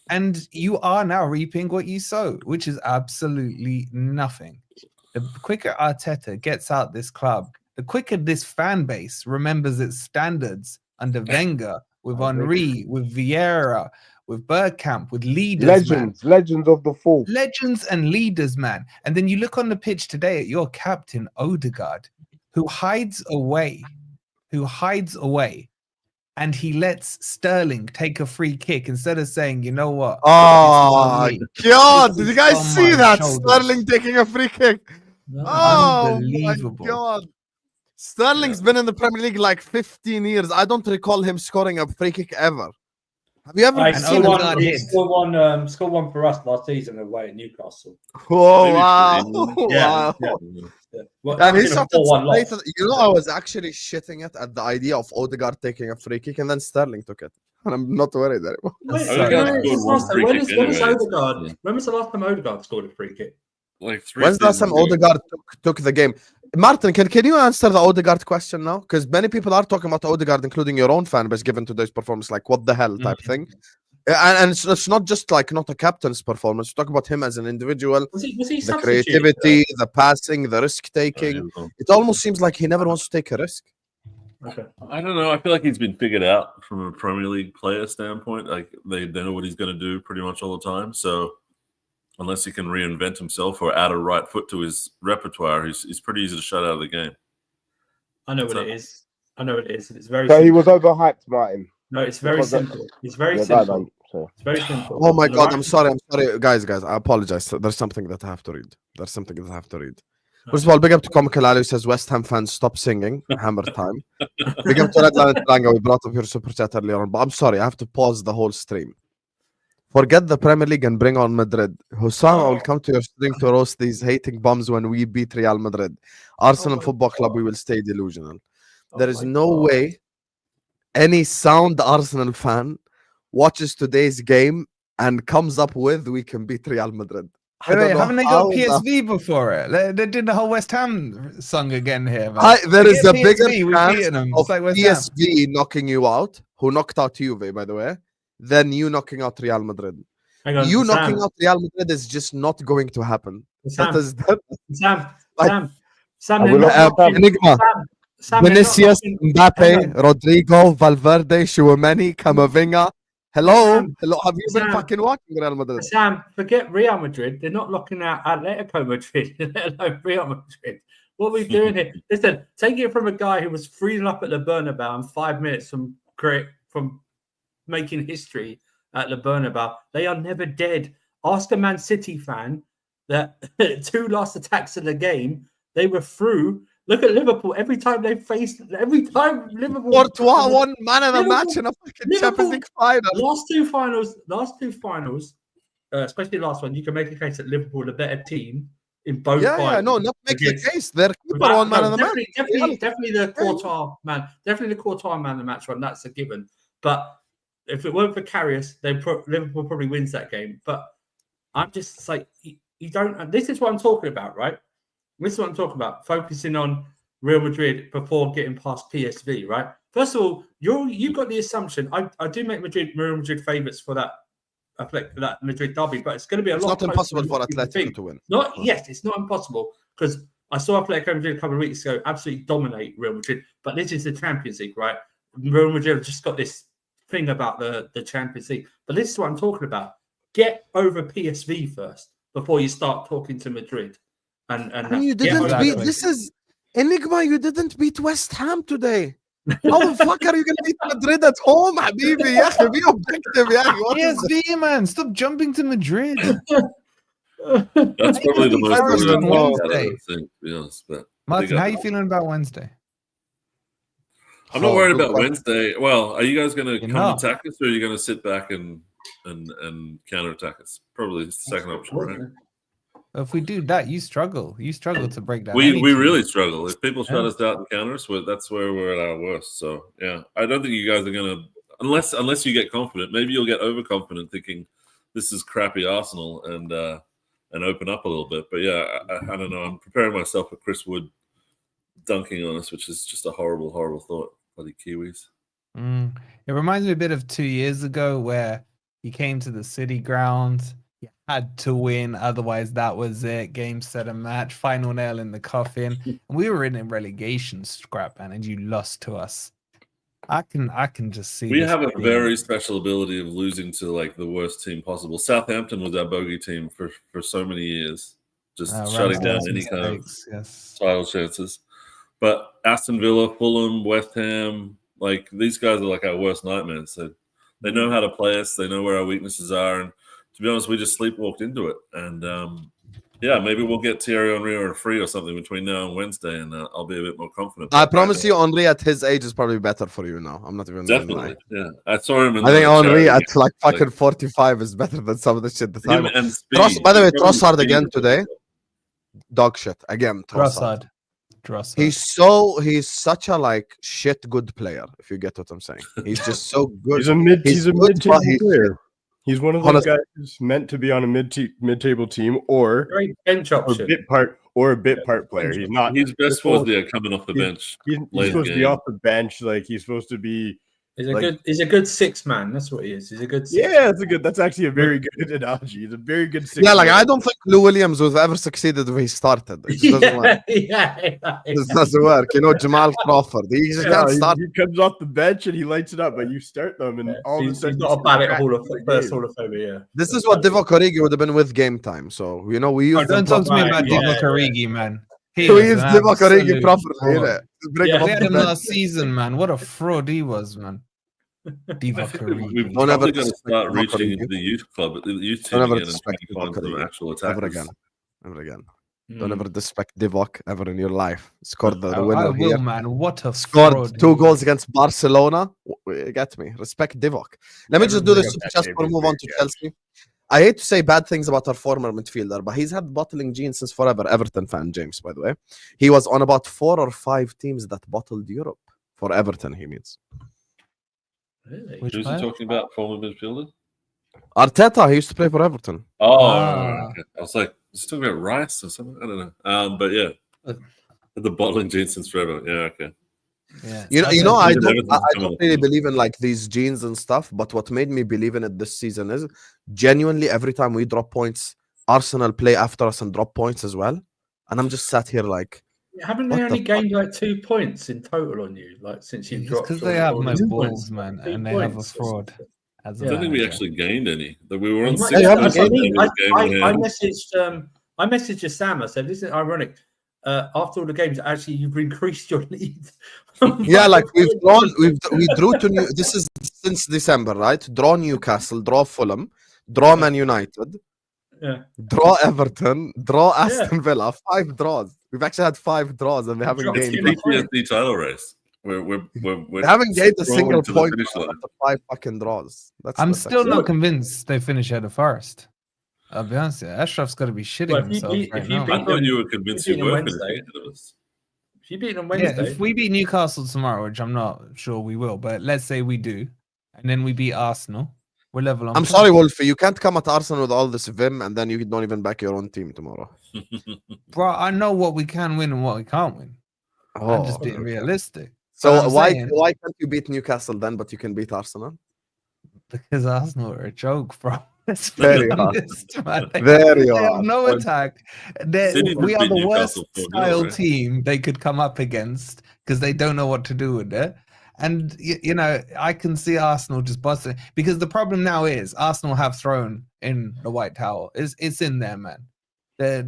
B: And you are now reaping what you sowed, which is absolutely nothing. The quicker Arteta gets out this club, the quicker this fan base remembers its standards under Wenger, with Henry, with Vieira, with Bergkamp, with leaders,
C: legends of the fall.
B: Legends and leaders, man. And then you look on the pitch today at your captain, Odegaard, who hides away, and he lets Sterling take a free kick instead of saying, you know what?
A: Oh, God. Did you guys see that? Sterling taking a free kick.
E: No.
A: Oh,
B: Unbelievable.
A: my God. Sterling's been in the Premier League like 15 years. I don't recall him scoring a free kick ever. Have you ever seen him?
E: He scored one for us last season away at Newcastle.
A: Oh, wow. Wow.
E: Yeah. Well,
A: And he started I was actually shitting it at the idea of Odegaard taking a free kick, and then Sterling took it. And I'm not worried anymore.
E: When was the last time Odegaard scored a free kick?
F: Like 3
A: When's the last time Odegaard took the game? Martin, can you answer the Odegaard question now? Because many people are talking about Odegaard, including your own fan base, given today's performance, like what the hell type thing. And it's not just like not a captain's performance. Talk about him as an individual,
E: Was he
A: the creativity, the passing, the risk taking. It almost seems like he never wants to take a risk.
E: Okay.
F: I don't know. I feel like he's been figured out from a Premier League player standpoint. Like they know what he's going to do pretty much all the time. So unless he can reinvent himself or add a right foot to his repertoire, he's pretty easy to shut out of the game.
E: I know what it is. It's very.
C: So he was overhyped, Martin.
E: No, it's very simple. It's very simple. It's very simple.
A: Oh my God, I'm sorry, guys. I apologize. There's something that I have to read. First of all, big up to Comical Ali, who says West Ham fans stop singing. Hammer time. Big up to Redline and Tranga. We brought up your super chat earlier on, but I'm sorry, I have to pause the whole stream. Forget the Premier League and bring on Madrid. Hussam will come to your stream to roast these hating bums when we beat Real Madrid. Arsenal Football Club, we will stay delusional. There is no way any sound Arsenal fan watches today's game and comes up with we can beat Real Madrid.
B: Wait, haven't they got PSV before it? They did the whole West Ham song again here. Man.
A: There is a bigger chance of
B: like
A: PSV knocking you out, who knocked out Juve, by the way, than you knocking out Real Madrid. Knocking out Real Madrid is just not going to happen.
E: Sam,
A: Enigma. Vinicius, Mbappe, Rodrigo, Valverde, Chouameni, Camavinga. Hello. Have you been fucking watching Real Madrid?
E: Sam, forget Real Madrid. They're not locking out Atletico Madrid, let alone Real Madrid. What are we doing here? Listen, taking it from a guy who was 3-0 up at the Bernabeu in 5 minutes from making history at the Bernabeu. They are never dead. Ask a Man City fan that 2 last attacks of the game, they were through. Look at Liverpool. Every time Liverpool
A: Courtois won man of the match in a fucking Champions League final.
E: Last two finals, especially the last one, you can make a case that Liverpool are the better team in both.
A: Yeah, no, not make the case. They're keeper on man of the match.
E: Definitely the Courtois man. Definitely the Courtois man of the match one. That's a given. But if it weren't for Karius, Liverpool probably wins that game. But I'm just like, you don't. This is what I'm talking about, right? This is what I'm talking about. Focusing on Real Madrid before getting past PSV, right? First of all, you've got the assumption. I do make Real Madrid favourites for that Madrid derby, but it's going to be
A: it's not impossible for Atletico to win.
E: Yes, it's not impossible because I saw Atletico Madrid a couple of weeks ago absolutely dominate Real Madrid. But this is the Champions League, right? Real Madrid have just got this thing about the Champions League. But this is what I'm talking about. Get over PSV first before you start talking to Madrid. And
A: you didn't beat. This is Enigma. You didn't beat West Ham today. How the fuck are you going to beat Madrid at home, Habibi? Yeah, be objective, yeah.
B: PSV, man, stop jumping to Madrid.
F: That's probably the most
B: Wednesday.
F: thing, to be honest. But
B: Martin, how are you feeling about Wednesday?
F: I'm not worried about Wednesday. Well, are you guys going to
B: You're
F: come
B: not.
F: attack us, or are you going to sit back and counter attack us? Probably the second option, right?
B: If we do that, you struggle. You struggle to break down.
F: We
B: any
F: really
B: team.
F: struggle. If people shut us out and counter us, that's where we're at our worst. So yeah, I don't think you guys are gonna unless you get confident. Maybe you'll get overconfident, thinking this is crappy Arsenal and open up a little bit. But yeah, I don't know. I'm preparing myself for Chris Wood dunking on us, which is just a horrible, horrible thought. Bloody Kiwis.
B: It reminds me a bit of 2 years ago where he came to the City ground. You had to win, otherwise that was it. Game, set, and match. Final nail in the coffin. And we were in a relegation scrap, man, and you lost to us. I can just see.
F: We have a very special ability of losing to like the worst team possible. Southampton was our bogey team for so many years, just shutting down any kind of title chances. But Aston Villa, Fulham, West Ham, like these guys are like our worst nightmares. So they know how to play us. They know where our weaknesses are, and to be honest, we just sleepwalked into it. And yeah, maybe we'll get Thierry Henry or a free or something between now and Wednesday, and I'll be a bit more confident.
A: I promise you, Henry at his age is probably better for you now. I'm not even
F: definitely. Yeah, I saw him.
A: I think Henry at like fucking 45 is better than some of the shit.
F: By
A: the way, Trossard again today. Dog shit again.
B: Trossard.
A: He's such a like shit good player. If you get what I'm saying, he's just so good.
D: He's a mid-table player. He's one of those guys who's meant to be on a mid-table team or
E: bench option,
D: a bit part player. He's not.
F: He's best was coming off the bench.
D: He's supposed to be off the bench. Like he's supposed to be.
E: He's a good six man. That's what he is. He's a good.
D: That's actually a very good analogy. He's a very good six.
A: Yeah, like I don't think Lou Williams would have ever succeeded when he started. It just doesn't work. It doesn't work. You know, Jamal Crawford. He just can't start.
D: He comes off the bench and he lights it up, but you start them and all of a sudden
E: he's not a bad at Hall of Fame. Yeah.
A: This is what Divock Origi would have been with game time. So you know we use.
B: Don't talk to me about Divock Origi, man.
A: We use Divock Origi properly.
B: We had him last season, man. What a fraud he was, man.
F: We've probably got to start reaching into the youth club, the youth team again, and trying to find some actual attackers.
A: Ever again. Don't ever disrespect Divock ever in your life. Scored the winner here.
B: Man. What a
A: scored
B: fraud
A: 2 goals against Barcelona. Get me. Respect Divock. Let me just do this just before we move on to Chelsea. I hate to say bad things about our former midfielder, but he's had bottling genes since forever. Everton fan, James, by the way. He was on about 4 or 5 teams that bottled Europe. For Everton, he means.
E: Really?
F: Who's he talking about? Former midfielder?
A: Arteta, he used to play for Everton.
F: Okay. I was like, is he talking about Rice or something? I don't know. But yeah, the bottling genes since forever. Yeah, okay.
B: Yeah.
A: You know, I don't really believe in like these genes and stuff, but what made me believe in it this season is genuinely every time we drop points, Arsenal play after us and drop points as well. And I'm just sat here like,
E: haven't they only gained like 2 points in total on you, like since you've dropped?
B: Because they have no balls, man, and they have a fraud.
F: I don't think we actually gained any. That we were on 6.
E: I messaged Osama. I said, "This is ironic. after all the games, actually you've increased your lead.
A: Yeah, like we drew to New. This is since December, right? Draw Newcastle, draw Fulham, draw Man United, draw Everton, draw Aston Villa. 5 draws. We've actually had 5 draws, and we haven't
F: It's
A: gained.
F: the PTSD title race. We're
A: We haven't gained a single
F: scrolling to the
A: point
F: finish line.
A: after 5 fucking draws.
B: I'm
A: That's
B: still
A: actually-
B: not convinced they finish at the Forest. I'll be honest, Ashraf's got to be shitting
E: Well, if you
B: himself
E: beat-
B: right
E: if you
B: now.
E: beat-
F: I thought you were convinced you
E: beat
F: were
E: them
F: finishing
E: Wednesday.
F: ahead of us.
E: If you beat them
B: Yeah,
E: Wednesday,
B: if we beat Newcastle tomorrow, which I'm not sure we will, but let's say we do, and then we beat Arsenal, we're level on.
A: I'm
B: points.
A: sorry, Wolfie. You can't come at Arsenal with all this vim, and then you don't even back your own team tomorrow.
B: Bro, I know what we can win and what we can't win. I'm just being
A: okay.
B: realistic.
A: So
B: But I'm
A: why
B: saying-
A: can't you beat Newcastle then, but you can beat Arsenal?
B: Because Arsenal are a joke, bro. Let's be
A: There you are.
B: honest, man.
A: There you
B: They
A: are.
B: have no attack.
F: City
B: We
F: just
B: are
F: beat
B: the worst
F: Newcastle 4-0,
B: style
F: right?
B: team they could come up against because they don't know what to do with it. And you know, I can see Arsenal just busting because the problem now is Arsenal have thrown in the white towel. It's in there, man. The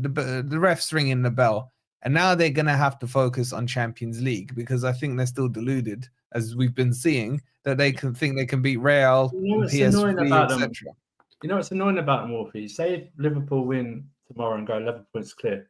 B: refs ringing the bell, and now they're gonna have to focus on Champions League because I think they're still deluded, as we've been seeing, that they can think they can beat Real,
E: You know what's
B: PSV,
E: annoying about them?
B: etc.
E: you know what's annoying about them, Wolfie? Say if Liverpool win tomorrow and go 11 points clear,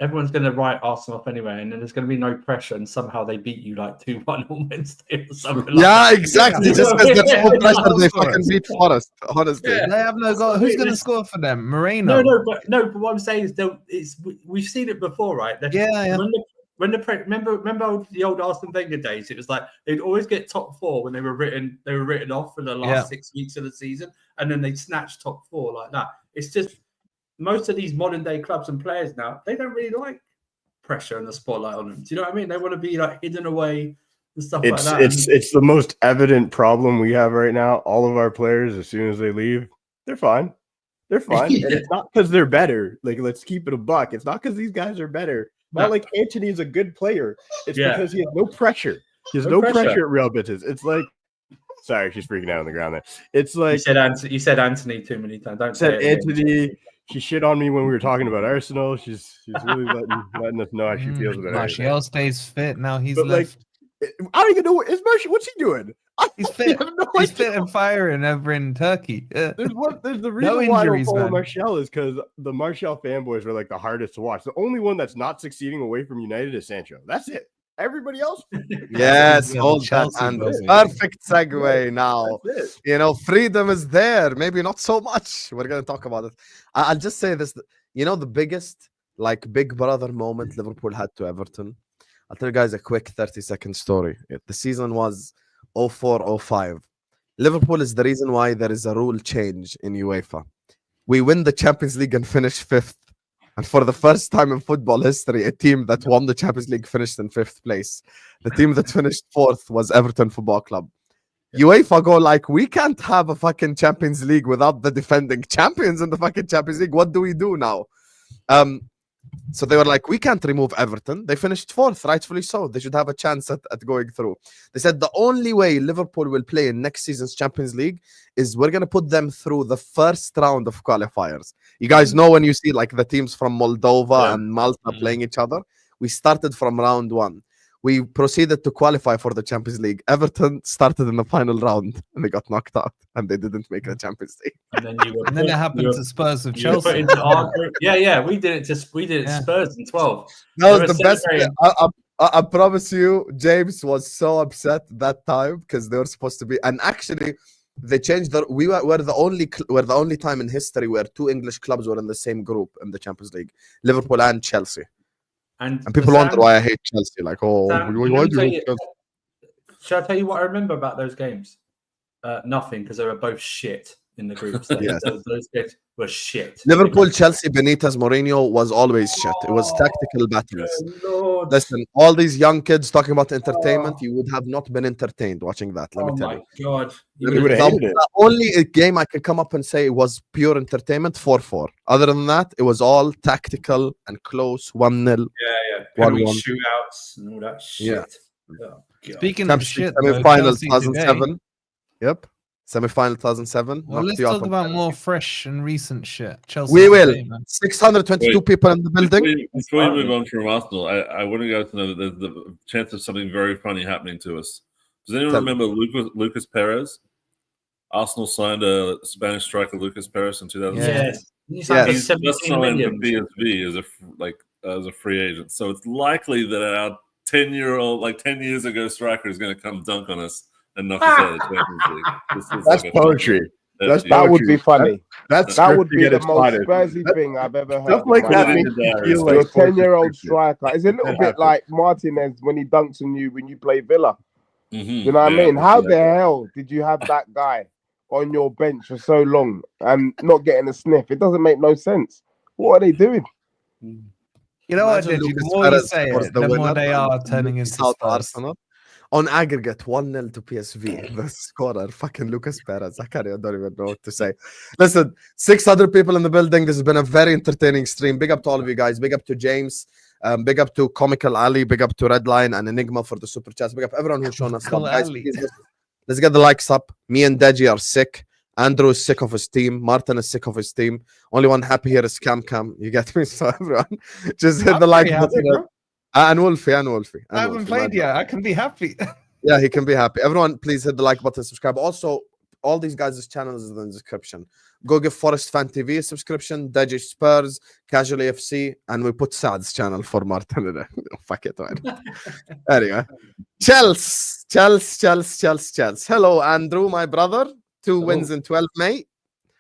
E: everyone's going to write Arsenal off anyway, and then there's going to be no pressure, and somehow they beat you like 2-1 on Wednesday or something.
A: Yeah, exactly.
E: Yeah.
A: Just because there's no
E: Yeah.
A: pressure, they
B: Yeah.
A: fucking beat Forest. Honestly.
E: Yeah.
B: They have no goal. Who's going to score for them? Moreno.
E: No, but what I'm saying is we've seen it before, right?
B: Yeah.
E: Remember the old Aston Wenger days? It was like they'd always get top 4 when they were written off for the last 6 weeks of the season, and then they'd snatch top 4 like that. It's just most of these modern day clubs and players now, they don't really like pressure and the spotlight on them. Do you know what I mean? They want to be like hidden away and stuff like that.
D: It's the most evident problem we have right now. All of our players, as soon as they leave, they're fine. They're fine.
E: Yeah.
D: And it's not because they're better. Like, let's keep it a buck. It's not because these guys are better. Not like Anthony is a good player. It's because he has no pressure. He has no pressure at Real Betis. It's like, sorry, she's freaking out on the ground there. It's like
E: you said Anthony too many times. Don't
D: said
E: say it
D: Anthony. She shit on me when we were talking about Arsenal. She's really letting us know how she feels about everything.
B: Martial stays fit now. He's
D: But
B: left.
D: I don't even know what is Martial. What's he doing?
B: He's fit.
D: have no
B: He's
D: idea.
B: fit and firing over in Turkey.
D: There's the reason why I don't
B: injuries,
D: follow
B: man.
D: Martial is because the Martial fanboys are like the hardest to watch. The only one that's not succeeding away from United is Sancho. That's it. Everybody else,
A: Yes,
B: Yeah,
A: hold that,
B: Chelsea,
A: Anders.
B: baby.
A: Perfect segue now.
D: that's it.
A: You know, freedom is there. Maybe not so much. We're gonna talk about it. I'll just say this. You know, the biggest like big brother moment Liverpool had to Everton. I'll tell you guys a quick 30-second story. The season was 04-05. Liverpool is the reason why there is a rule change in UEFA. We win the Champions League and finish 5th. And for the first time in football history, a team that won the Champions League finished in 5th place. The team that finished 4th was Everton Football Club. UEFA go like, we can't have a fucking Champions League without the defending champions in the fucking Champions League. What do we do now? So they were like, we can't remove Everton. They finished 4th, rightfully so. They should have a chance at going through. They said the only way Liverpool will play in next season's Champions League is we're going to put them through the first round of qualifiers. You guys know when you see like the teams from Moldova and Malta playing each other? We started from round 1. We proceeded to qualify for the Champions League. Everton started in the final round and they got knocked out and they didn't make the Champions League.
E: And then
B: it happened to Spurs with
E: you were put
B: Chelsea.
E: into our group. Yeah. We did it Spurs in 12.
A: That
E: They
A: was
E: were
A: the best.
E: celebrating.
A: I promise you, James was so upset that time because they were supposed to be. And actually, they changed. We're the only time in history where 2 English clubs were in the same group in the Champions League: Liverpool and Chelsea. And people wonder why I hate Chelsea. Like, why do you hate Chelsea?
E: Shall I tell you what I remember about those games? Nothing, because they were both shit in the groups.
A: Yes.
E: Those games were shit.
A: Liverpool, Chelsea, Benitez, Mourinho was always shit. It was tactical battles.
E: Good Lord.
A: Listen, all these young kids talking about entertainment, you would have not been entertained watching that. Let me tell you.
E: God.
D: You would have hated it.
A: The only game I can come up and say was pure entertainment, 4-4. Other than that, it was all tactical and close, 1-0.
E: Yeah. Penalty
A: 1-1.
E: shootouts and all that shit.
A: Yeah.
E: Oh, God.
B: Speaking of
A: Champions
B: shit,
A: League
B: though,
A: semi-finals
B: Chelsea today,
A: 2007. Yep. Semi-final 2007.
B: Well, let's talk about more fresh and recent shit. Chelsea.
A: We will.
B: Today, man.
A: 622 people in the building.
F: Before you move on from Arsenal, I want you guys to know that there's the chance of something very funny happening to us. Does anyone remember Lucas Perez? Arsenal signed a Spanish striker, Lucas Perez, in 2006.
E: He's
F: He's just signed for PSV as a free agent. So it's likely that our 10-year-old, 10 years ago striker is going to come dunk on us and knock us out of the Champions League.
D: That's poetry.
C: That would be funny. That would be the most
D: spotted.
C: Spursy thing I've ever heard.
D: Stuff like that makes
F: me
D: feel
C: Your
D: like
C: 10-year-old striker. It's a little bit like Martinez when he dunks on you when you play Villa. You know what I mean? How the hell did you have that guy on your bench for so long and not getting a sniff? It doesn't make no sense. What are they doing?
B: You know what, Deji? The more you say it, the more they are turning into
A: South
B: Spurs.
A: Arsenal. On aggregate, 1-0 to PSV. The scorer, fucking Lucas Perez. I don't even know what to say. Listen, 600 people in the building. This has been a very entertaining stream. Big up to all of you guys. Big up to James. Big up to Comical Ali. Big up to Redline and Enigma for the super chats. Big up everyone who's shown us love. Guys, please, let's get the likes up. Me and Deji are sick. Andrew is sick of his team. Martin is sick of his team. Only one happy here is Cam. You get me? So everyone, just hit the like button. And Wolfie.
B: I haven't played yet. I can be happy.
A: Yeah, he can be happy. Everyone, please hit the like button, subscribe. Also, all these guys' channels is in the description. Go give Forest Fan TV a subscription, Deji Spurs, Casual AFC, and we put Saad's channel for Martin in it. Fuck it, man. Anyway, Chelsea. Hello, Andrew, my brother. 2 wins in 12, mate.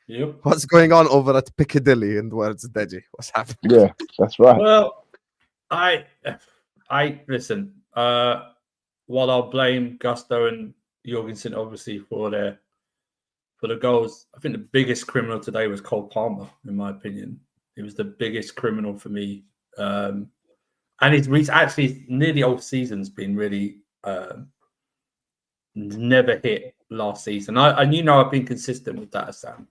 E: Yep.
A: What's going on over at Piccadilly in the words Deji? What's happening?
C: Yeah, that's right.
E: Well, I listen. While I'll blame Gusto and Jorgensen obviously for the goals, I think the biggest criminal today was Cole Palmer, in my opinion. He was the biggest criminal for me, and he's actually nearly all season's been really never hit last season. And you know I've been consistent with that, Sam.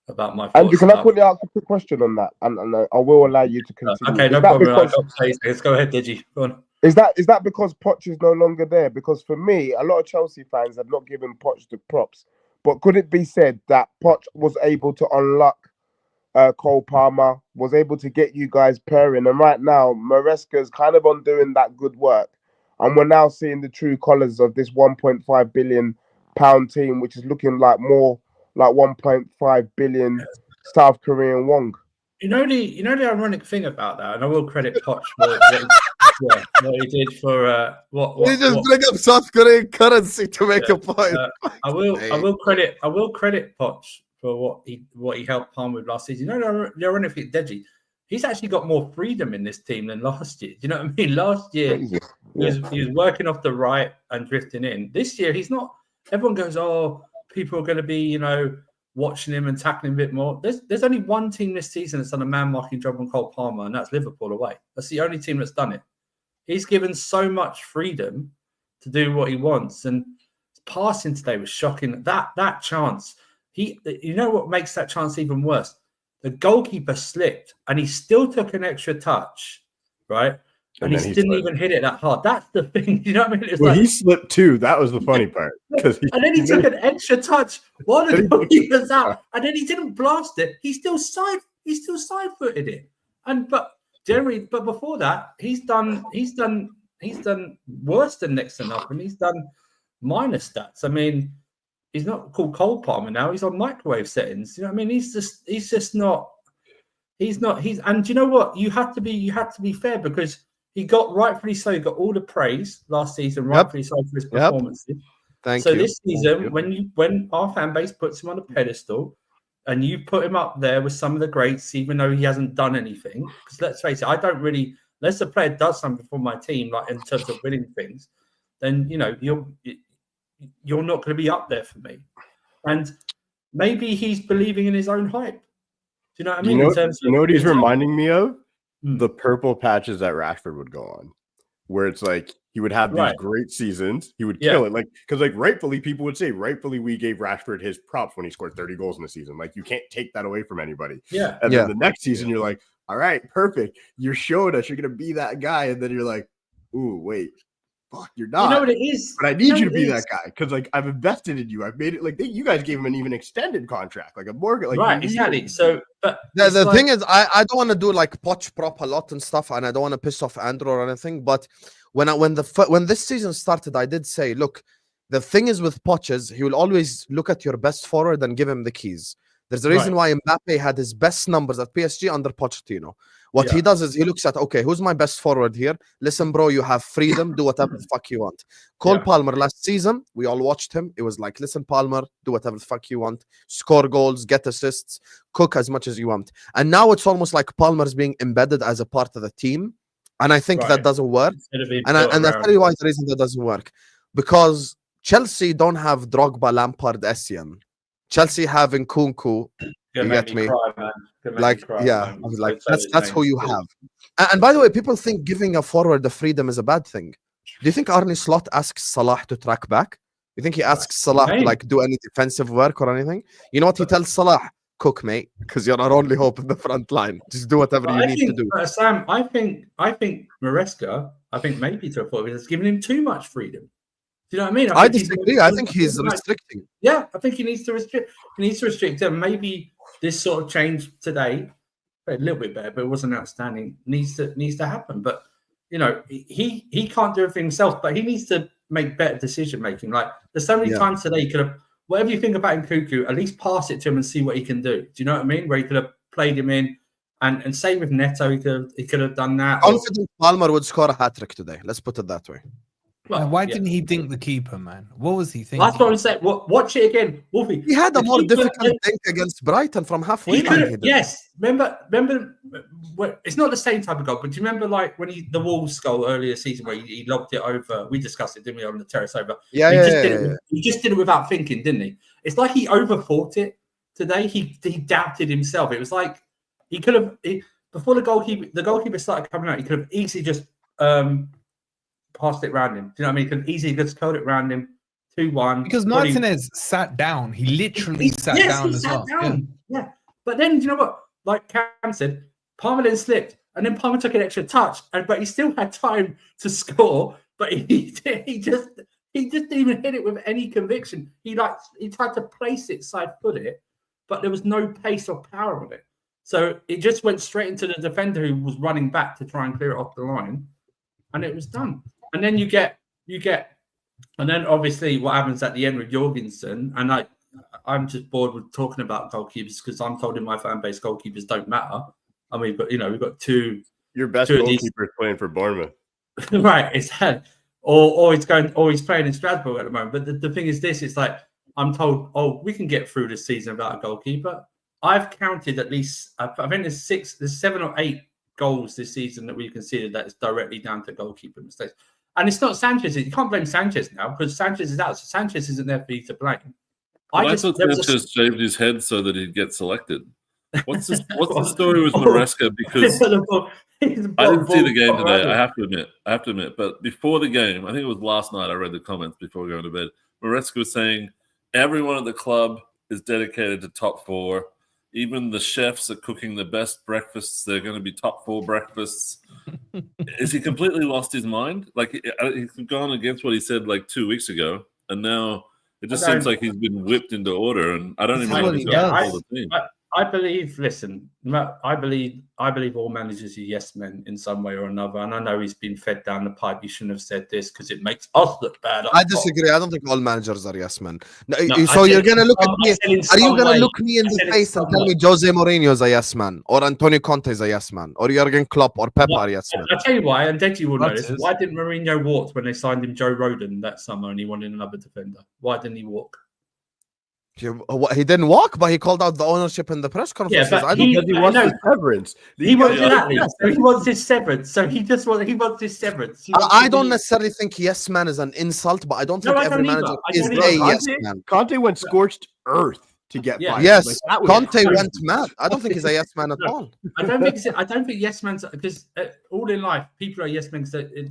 E: About my
C: Andrew, can I quickly ask a quick question on that? And I will allow you to continue.
E: Okay, no problem. Let's go ahead, Deji. Go on.
C: Is that because Poch is no longer there? Because for me, a lot of Chelsea fans have not given Poch the props. But could it be said that Poch was able to unlock Cole Palmer, was able to get you guys pairing? And right now, Maresca's kind of undoing that good work. And we're now seeing the true colours of this £1.5 billion team, which is looking like more like 1.5 billion South Korean won.
E: You know the ironic thing about that, and I will credit Poch for what he did for what
A: He just bring up South Korean currency to make a point.
E: I will credit Poch for what he helped Palmer with last season. You know the ironic thing, Deji, he's actually got more freedom in this team than last year. Do you know what I mean? Last year he was working off the right and drifting in. This year he's not. Everyone goes, oh, people are going to be, watching him and tackling a bit more. There's only one team this season that's done a man-marking job on Cole Palmer, and that's Liverpool away. That's the only team that's done it. He's given so much freedom to do what he wants, and his passing today was shocking. That chance, you know what makes that chance even worse? The goalkeeper slipped, and he still took an extra touch, right? And he didn't even hit it that hard. That's the thing. You know what I mean?
D: Well, he slipped too. That was the funny part.
E: And then he took an extra touch while the goalkeeper's out. And then he didn't blast it. He still side-footed it. But before that, he's done worse than next to nothing. He's done minor stats. I mean, he's not called Cole Palmer now. He's on microwave settings. You know what I mean? He's not. And you know what? You have to be fair, because he got rightfully so. He got all the praise last season, rightfully so, for his performances.
A: Thank you.
E: This season, when our fan base puts him on a pedestal, and you put him up there with some of the greats, even though he hasn't done anything, because let's face it, I don't really. Unless a player does something for my team, like in terms of winning things, then you're not going to be up there for me. And maybe he's believing in his own hype. Do you know what I mean?
D: You know what he's reminding me of? The purple patches that Rashford would go on, where it's like he would have these great seasons, he would kill it, because rightfully people would say we gave Rashford his props when he scored 30 goals in the season. Like, you can't take that away from anybody.
E: Yeah.
D: And then the next season you're like, all right, perfect, you're showing us you're gonna be that guy, and then you're like, ooh, wait, fuck, you're
E: You
D: not.
E: know what it is?
D: But I need you to
E: what
D: be
E: it
D: that
E: is?
D: guy because like I've invested in you. I've made it like you guys gave him an even extended contract, like a mortgage. Like
E: Right,
D: you need
E: exactly.
D: him.
E: So, but
A: The thing is, I don't want to do like potch prop a lot and stuff, and I don't want to piss off Andrew or anything. But when this season started, I did say, look, the thing is with Poches, he will always look at your best forward and give him the keys. There's a reason why Mbappe had his best numbers at PSG under Pochettino. What he does is he looks at, okay, who's my best forward here? Listen, bro, you have freedom. Do whatever the fuck you want. Cole Palmer last season, we all watched him. It was like, listen, Palmer, do whatever the fuck you want. Score goals, get assists, cook as much as you want. And now it's almost like Palmer's being embedded as a part of the team. And I think that doesn't work. And I'll tell you why the reason that doesn't work. Because Chelsea don't have Drogba, Lampard, Essien. Chelsea have Nkunku. You get me?
E: Cry, man.
A: Like, I was like, that's who you have. And by the way, people think giving a forward the freedom is a bad thing. Do you think Arne Slot asks Salah to track back? You think he asks Salah to like do any defensive work or anything? You know what he tells Salah? Cook, mate, because you're our only hope in the front line. Just do whatever you need to do.
E: Sam, I think Maresca, maybe to a point, has given him too much freedom. Do you know what I mean?
A: I disagree. I think he's restricting.
E: Yeah, I think he needs to restrict. He needs to restrict, and maybe this sort of change today, a little bit better, but it wasn't outstanding. Needs to happen. But you know, he can't do everything himself, but he needs to make better decision making. Like there's so many times today you could have, whatever you think about Nkunku, at least pass it to him and see what he can do. Do you know what I mean? Where he could have played him in, and same with Neto, he could have done that.
A: Confident Palmer would score a hat trick today. Let's put it that way.
B: Well, why didn't he dink the keeper, man? What was he thinking?
E: That's what I'm saying. Watch it again, Wolfie.
A: He had a more difficult dink against Brighton from halfway line.
E: Yes, remember. It's not the same type of goal, but do you remember like when the Wolves goal earlier season where he lobbed it over? We discussed it, didn't we, on the terrace over? He just did it without thinking, didn't he? It's like he overthought it today. He doubted himself. It was like he could have before the goalkeeper started coming out. He could have easily just passed it round him. Do you know what I mean? He could easily just curled it round him. 2-1.
B: Because Martinez sat down. He literally sat down as well.
E: Yeah. But then, you know what? Like Cam said, Palmer then slipped. And then Palmer took an extra touch. But he still had time to score. But he just didn't even hit it with any conviction. He tried to place it, side-foot it. But there was no pace or power on it. So it just went straight into the defender who was running back to try and clear it off the line. And it was done. And then you get, and then obviously what happens at the end with Jorgensen, and I'm just bored with talking about goalkeepers because I'm told in my fan base goalkeepers don't matter. I mean, but we've got two.
D: Your best goalkeeper is playing for Bournemouth,
E: right? It's that, or he's playing in Strasbourg at the moment. But the thing is, it's like I'm told, we can get through this season without a goalkeeper. I've counted at least, I think there's 7 or 8 goals this season that we considered that is directly down to goalkeeper mistakes. And it's not Sanchez. You can't blame Sanchez now because Sanchez is out. So Sanchez isn't there for you to blame.
F: I thought Sanchez shaved his head so that he'd get selected. What's the story with Maresca? Because I didn't see the game today. I have to admit. But before the game, I think it was last night, I read the comments before going to bed. Maresca was saying everyone at the club is dedicated to top 4. Even the chefs are cooking the best breakfasts. They're going to be top 4 breakfasts. Is he completely lost his mind? Like he's gone against what he said like 2 weeks ago, and now it just seems like he's been whipped into order. And I don't even know if he's got the team.
E: I believe. Listen, I believe all managers are yes men in some way or another. And I know he's been fed down the pipe. You shouldn't have said this because it makes us look bad.
A: I disagree. I don't think all managers are yes men. So you're gonna look at me. Are you gonna look me in the face and tell me Jose Mourinho is a yes man, or Antonio Conte is a yes man, or Jurgen Klopp or Pep are yes men?
E: I'll tell you why, and Deji will know this. Why didn't Mourinho walk when they signed him Joe Rodon that summer and he wanted another defender? Why didn't he walk?
A: He didn't walk, but he called out the ownership in the press conference.
E: Yeah, but
D: he wants his severance.
E: He wants his severance. So he wants his severance.
A: I don't necessarily think yes man is an insult, but I don't think every manager is a yes man.
D: Conte went scorched earth to get fired.
A: Yes, Conte went mad. I don't think he's a yes man at all.
E: I don't think yes man's because all in life people are yes men.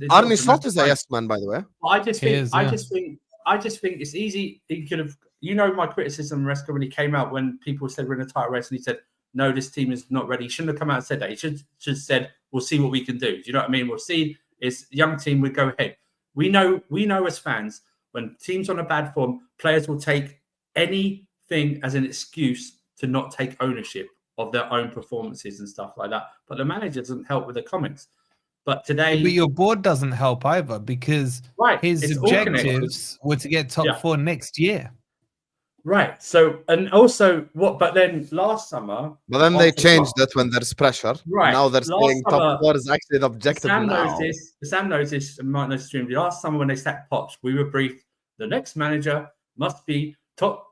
A: Arne Slot is a yes man, by the way.
E: I just think it's easy. He could have. My criticism of Maresca when he came out when people said we're in a title race and he said, no, this team is not ready. He shouldn't have come out and said that. He should just said, we'll see what we can do. Do you know what I mean? We'll see. It's a young team. We go ahead. We know as fans, when teams on a bad form, players will take anything as an excuse to not take ownership of their own performances and stuff like that. But the manager doesn't help with the comments. But today,
B: But your board doesn't help either, because his
E: it's all connected.
B: objectives were to get top 4 next year.
E: Right. So, and also but then last summer.
A: But then they changed it when there's pressure.
E: Right.
A: Now they're saying top 4 is actually the objective
E: Sam
A: now.
E: Sam knows this, and might know extremely. Last summer when they sacked Poch, we were briefed the next manager must be top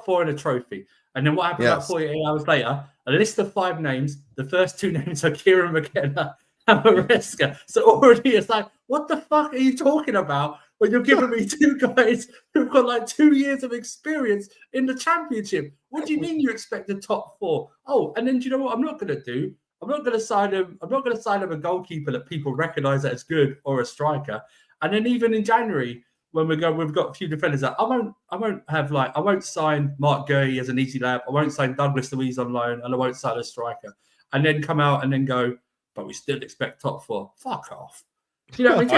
E: 4 in a trophy. And then what happened about 48 hours later? A list of 5 names. The first 2 names are Kieran McKenna and Maresca. So already it's like, what the fuck are you talking about when you're giving me 2 guys who've got like 2 years of experience in the championship? What do you mean you expect the top 4? Oh, and then do you know what I'm not going to do? I'm not going to sign him a goalkeeper that people recognise as good or a striker. And then even in January, when we've got a few defenders that I won't sign Mark Gurley as an easy lab. I won't sign Douglas Luiz on loan, and I won't sign a striker. And then come out and then go, but we still expect top 4. Fuck off. Do you know what I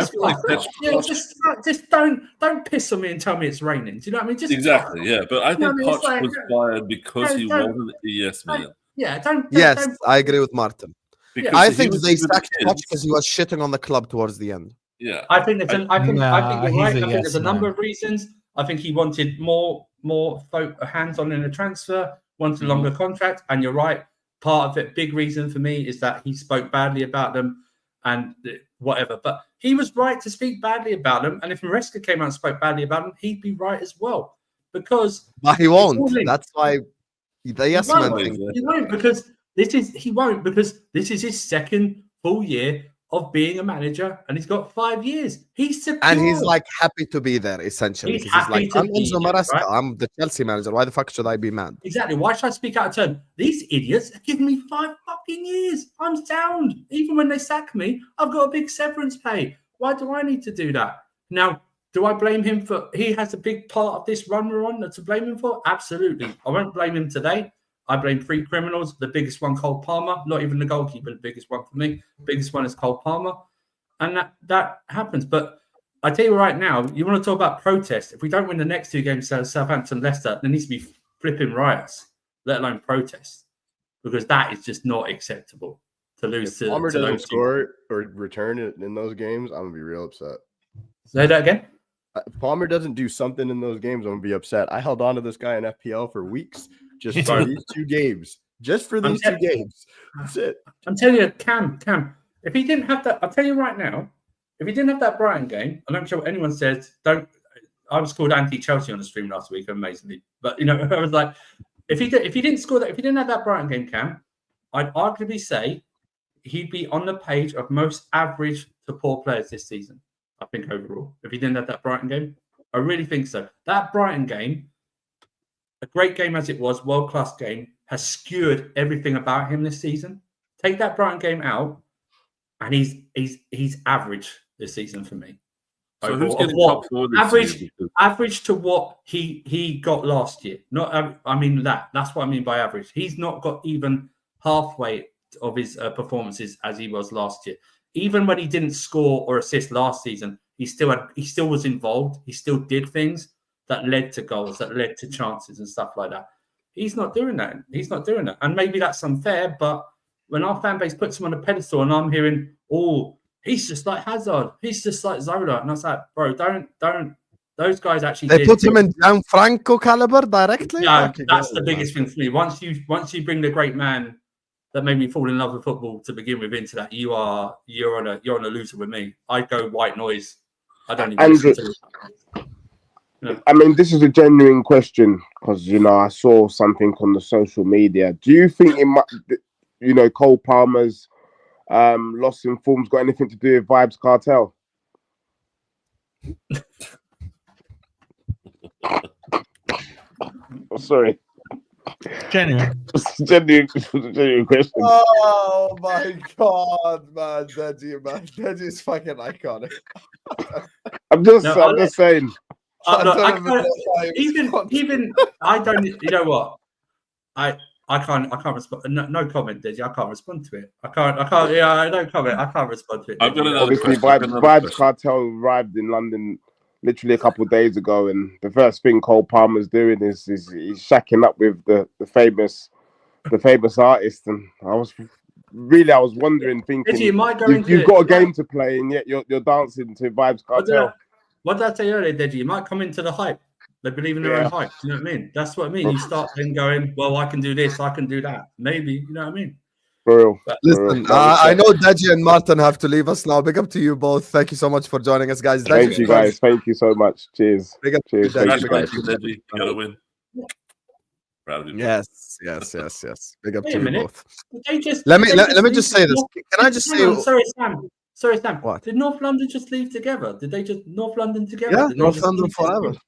E: mean? Just don't piss on me and tell me it's raining. Do you know what I mean? Just
F: exactly, yeah. But I think Poch was fired because he wasn't a yes man.
A: Yes, I agree with Martin.
F: Because
A: I think they sacked Poch because he was shitting on the club towards the end.
F: Yeah,
E: I think you're right. I think there's a number
B: man.
E: of reasons. I think he wanted more hands-on in the transfer, wanted a longer contract, and you're right. Part of it, big reason for me, is that he spoke badly about them and whatever. But he was right to speak badly about them. And if Maresca came out and spoke badly about them, he'd be right as well. But
A: he won't. That's why the yes man thing.
E: He won't because this is his second full year of being a manager, and he's got 5 years. He's secure.
A: And he's like happy to be there, essentially.
E: He's
A: like, I'm Enzo Maresca.
E: Right?
A: I'm the Chelsea manager. Why the fuck should I be mad?
E: Exactly. Why should I speak out of turn? These idiots have given me 5 fucking years. I'm sound. Even when they sack me, I've got a big severance pay. Why do I need to do that? Now, do I blame him for... He has a big part of this run we're on to blame him for? Absolutely. I won't blame him today. I blame 3 criminals. The biggest one, Cole Palmer. Not even the goalkeeper, the biggest one for me. The biggest one is Cole Palmer. And that happens. But I tell you right now, you want to talk about protest. If we don't win the next 2 games, Southampton, Leicester, there needs to be flipping riots, let alone protests, because that is just not acceptable to lose to.
D: Palmer doesn't score or return in those games, I'm gonna be real upset.
E: Say that again.
D: If Palmer doesn't do something in those games, I'm gonna be upset. I held on to this guy in FPL for weeks just for these 2 games. Just for these 2 games. That's it.
E: I'm telling you, Cam, if he didn't have that, I'll tell you right now, if he didn't have that Brighton game, I don't care what anyone says, I was called anti-Chelsea on the stream last week, amazingly. But, you know, I was like, if he didn't score that, if he didn't have that Brighton game, Cam, I'd arguably say he'd be on the page of most average to poor players this season, I think, overall. If he didn't have that Brighton game, I really think so. That Brighton game, a great game as it was, world-class game, has skewered everything about him this season. Take that Brighton game out, and he's average this season for me.
F: So who's getting top 4 this year?
E: Average to what he got last year. Not, I mean that's what I mean by average. He's not got even halfway of his performances as he was last year. Even when he didn't score or assist last season, he still was involved. He still did things that led to goals, that led to chances and stuff like that. He's not doing that. And maybe that's unfair, but when our fan base puts him on a pedestal and I'm hearing, oh, he's just like Hazard, he's just like Zola, and I was like, bro, don't. Those guys actually
A: put him in Gianfranco caliber directly.
E: Yeah, that's the biggest thing for me. Once you bring the great man that made me fall in love with football to begin with into that, you're on a loser with me. I'd go white noise. I don't even listen to it. No.
C: I mean, this is a genuine question because, you know, I saw something on the social media. Do you think it might, you know, Cole Palmer's loss in form's got anything to do with Vibes Cartel? Oh, sorry.
B: Genuine
C: question.
A: Oh my god, man, Deji's fucking iconic.
C: I'm just saying.
E: Even I don't. You know what? I I can't respond. No comment, Deji. I can't respond to it. I can't. Yeah, no comment. I can't respond to it.
F: I've got
E: Deji.
F: another
C: Obviously,
F: question. I've got another
C: Vibes
F: question.
C: Cartel arrived in London literally a couple of days ago, and the first thing Cole Palmer's doing is he's shacking up with the famous artist, and I was wondering, thinking,
E: Deji, you might go into
C: you've got a game to play, and yet you're dancing to Vibes Cartel.
E: What did I say earlier, Deji? You might come into the hype. They believe in their own hype. Do you know what I mean? That's what I mean. You start then going, well, I can do this, I can do that. Maybe, you know what I mean?
C: For real.
A: Listen, I know Deji and Martin have to leave us now. Big up to you both. Thank you so much for joining us, guys.
C: Thank you, guys. Thank you so much. Cheers.
A: Big up to
C: Cheers.
A: you,
C: Thank you, guys.
F: Congratulations, Deji. You got to win. Proud of you.
A: Yes. Big up to you both.
E: Let
A: Let me just say this. Can I just say?
E: Sorry, Sam.
A: What?
E: Did North London just leave together? Did they just North London together?
A: Yeah,
E: Did they
A: North
E: just
A: London
E: leave
A: forever.
E: together?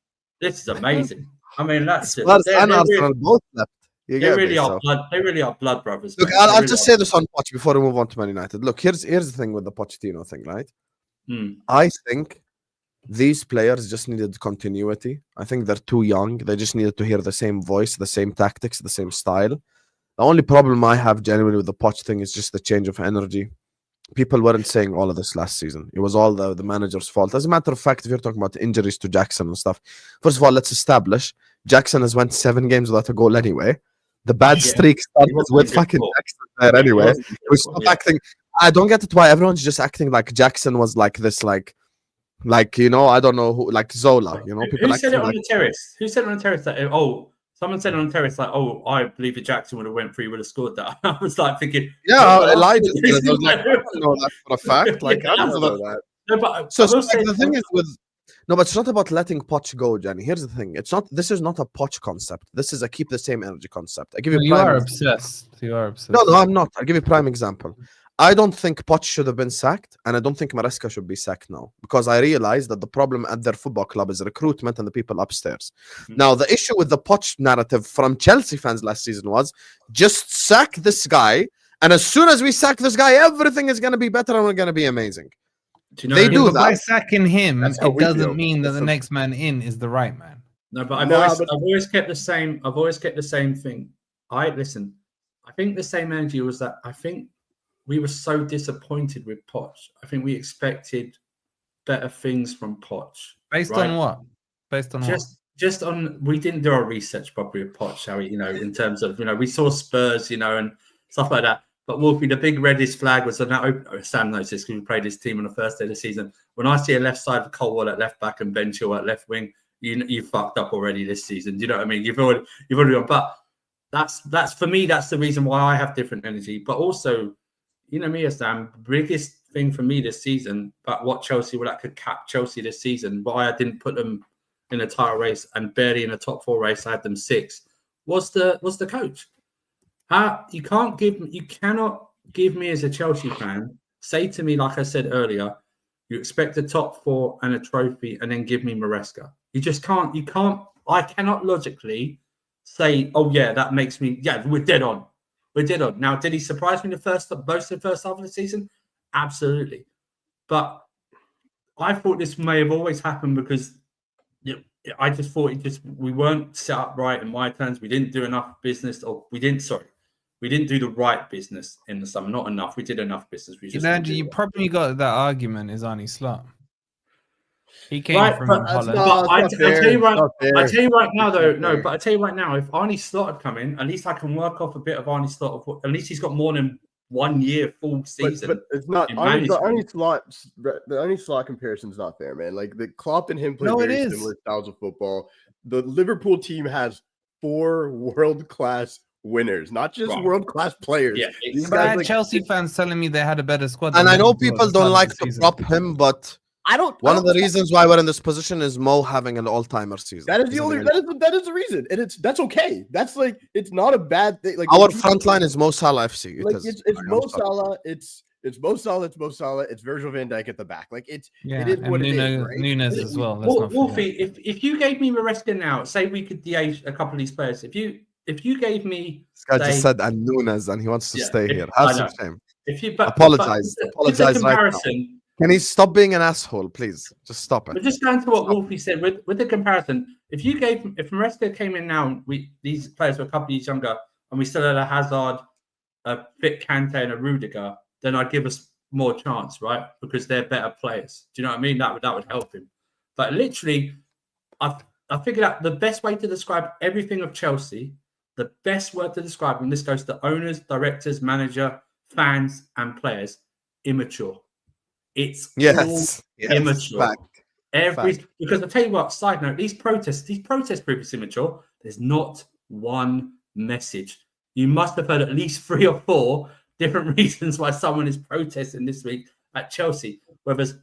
E: This is amazing. I mean, that's
A: Spurs and
E: they're
A: Arsenal both left. You
E: they
A: get
E: really
A: me,
E: are
A: so.
E: blood. They really are blood brothers.
A: Look,
E: mate.
A: I'll
E: They really
A: just
E: are.
A: say this on Poch before we move on to Man United. Look, here's the thing with the Pochettino thing, right? I think these players just needed continuity. I think they're too young. They just needed to hear the same voice, the same tactics, the same style. The only problem I have genuinely with the Poch thing is just the change of energy. People weren't saying all of this last season. It was all the manager's fault. As a matter of fact, if you're talking about injuries to Jackson and stuff, first of all, let's establish Jackson has went 7 games without a goal anyway. The bad streak started with fucking Jackson there anyway. We stop acting. I don't get it why everyone's just acting like Jackson was like this, like you know, I don't know who, like Zola. You know, people
E: Who said it on
A: like,
E: the terrace? Who said it on the terrace that someone said on the terrace like, I believe if Jackson would have went through, he would have scored that. I was like thinking,
A: Elijah. I was like, I don't know that for a fact. Like, I don't know that.
E: No, but
A: So like, the thing is with no, but it's not about letting Poch go, Jenny. Here's the thing: this is not a Poch concept. This is a keep the same energy concept. I give you.
B: You are obsessed. You are obsessed.
A: No, I'm not. I'll give you a prime example. I don't think Poch should have been sacked, and I don't think Maresca should be sacked now, because I realize that the problem at their football club is recruitment and the people upstairs. Now, the issue with the Poch narrative from Chelsea fans last season was just sack this guy, and as soon as we sack this guy, everything is going to be better and we're going to be amazing.
E: Do you know
A: They do
B: By
A: that.
B: sacking him,
D: That's how
B: it
D: we
B: doesn't
D: feel.
B: mean that the next man in is the right man.
E: No, but I've
D: Nah,
E: always kept the same. I've always kept the same thing. I think the same energy was that I think we were so disappointed with Poch. I think we expected better things from Poch.
B: Based
E: Right.
B: on what? Based on
E: Just on we didn't do our research properly with Poch, shall we? You know, in terms of we saw Spurs, and stuff like that. But Wolfie, the big reddish flag was on that. Sam knows this because we played this team on the first day of the season. When I see a left side of Colwell at left back and Ben Chilwell at left wing, you fucked up already this season. Do you know what I mean? You've already gone. But that's for me. That's the reason why I have different energy. But also, me, Sam. Biggest thing for me this season, but what Chelsea that could cap Chelsea this season. Why I didn't put them in a title race and barely in a top 4 race. I had them 6th. Was the coach. You cannot give me as a Chelsea fan, say to me, like I said earlier, you expect a top 4 and a trophy and then give me Maresca. You just can't, I cannot logically say, oh yeah, that makes me, we're dead on. We're dead on. Now, did he surprise me most of the first half of the season? Absolutely. But I thought this may have always happened because I just thought we weren't set up right in my terms. We didn't do enough business, we didn't do the right business in the summer. Not enough. We did enough business.
B: you probably got that argument is Arnie Slot. He came from Holland.
E: But I tell you right now, though. No, but I tell you right now, if Arnie Slot had come in, at least I can work off a bit of Arnie Slot. At least he's got more than 1 year full season.
D: But it's not the only slot comparison is not there, man. Like the Klopp and him play very similar styles of football. The Liverpool team has 4 world-class winners, not just world-class players.
E: Yeah,
D: these
B: but I
D: guys
B: had Chelsea fans telling me they had a better squad.
A: And I know people don't like to prop him, but one of the reasons why we're in this position is Mo having an all-timer season.
D: That is the only. That is the reason, and that's okay. That's like it's not a bad thing. Like
A: our front line is Mo Salah FC.
D: It's Mo Salah. It's Mo Salah. It's Mo Salah. It's Virgil van Dijk at the back. Like it is what it is. Right?
B: Nunes as well.
E: Wolfie, if you gave me Maresca now, say we could de-age a couple of these players. If you gave me,
A: this guy just said and Nunes, and he wants to stay here. Have some shame.
E: Apologize
A: right now. Can he stop being an asshole, please? Just stop it.
E: But just going to what Wolfie said with the comparison, if Maresca came in now, these players were a couple of years younger, and we still had a Hazard, a fit Kante, and a Rudiger, then I'd give us more chance, right? Because they're better players. Do you know what I mean? That would help him. But literally, I figured out the best way to describe everything of Chelsea. The best word to describe, and this goes to owners, directors, manager, fans, and players: immature. It's
A: Yes.
E: immature.
A: Fact.
E: Because I tell you what, side note, these protest group is immature. There's not one message. You must have heard at least 3 or 4 different reasons why someone is protesting this week at Chelsea. Whether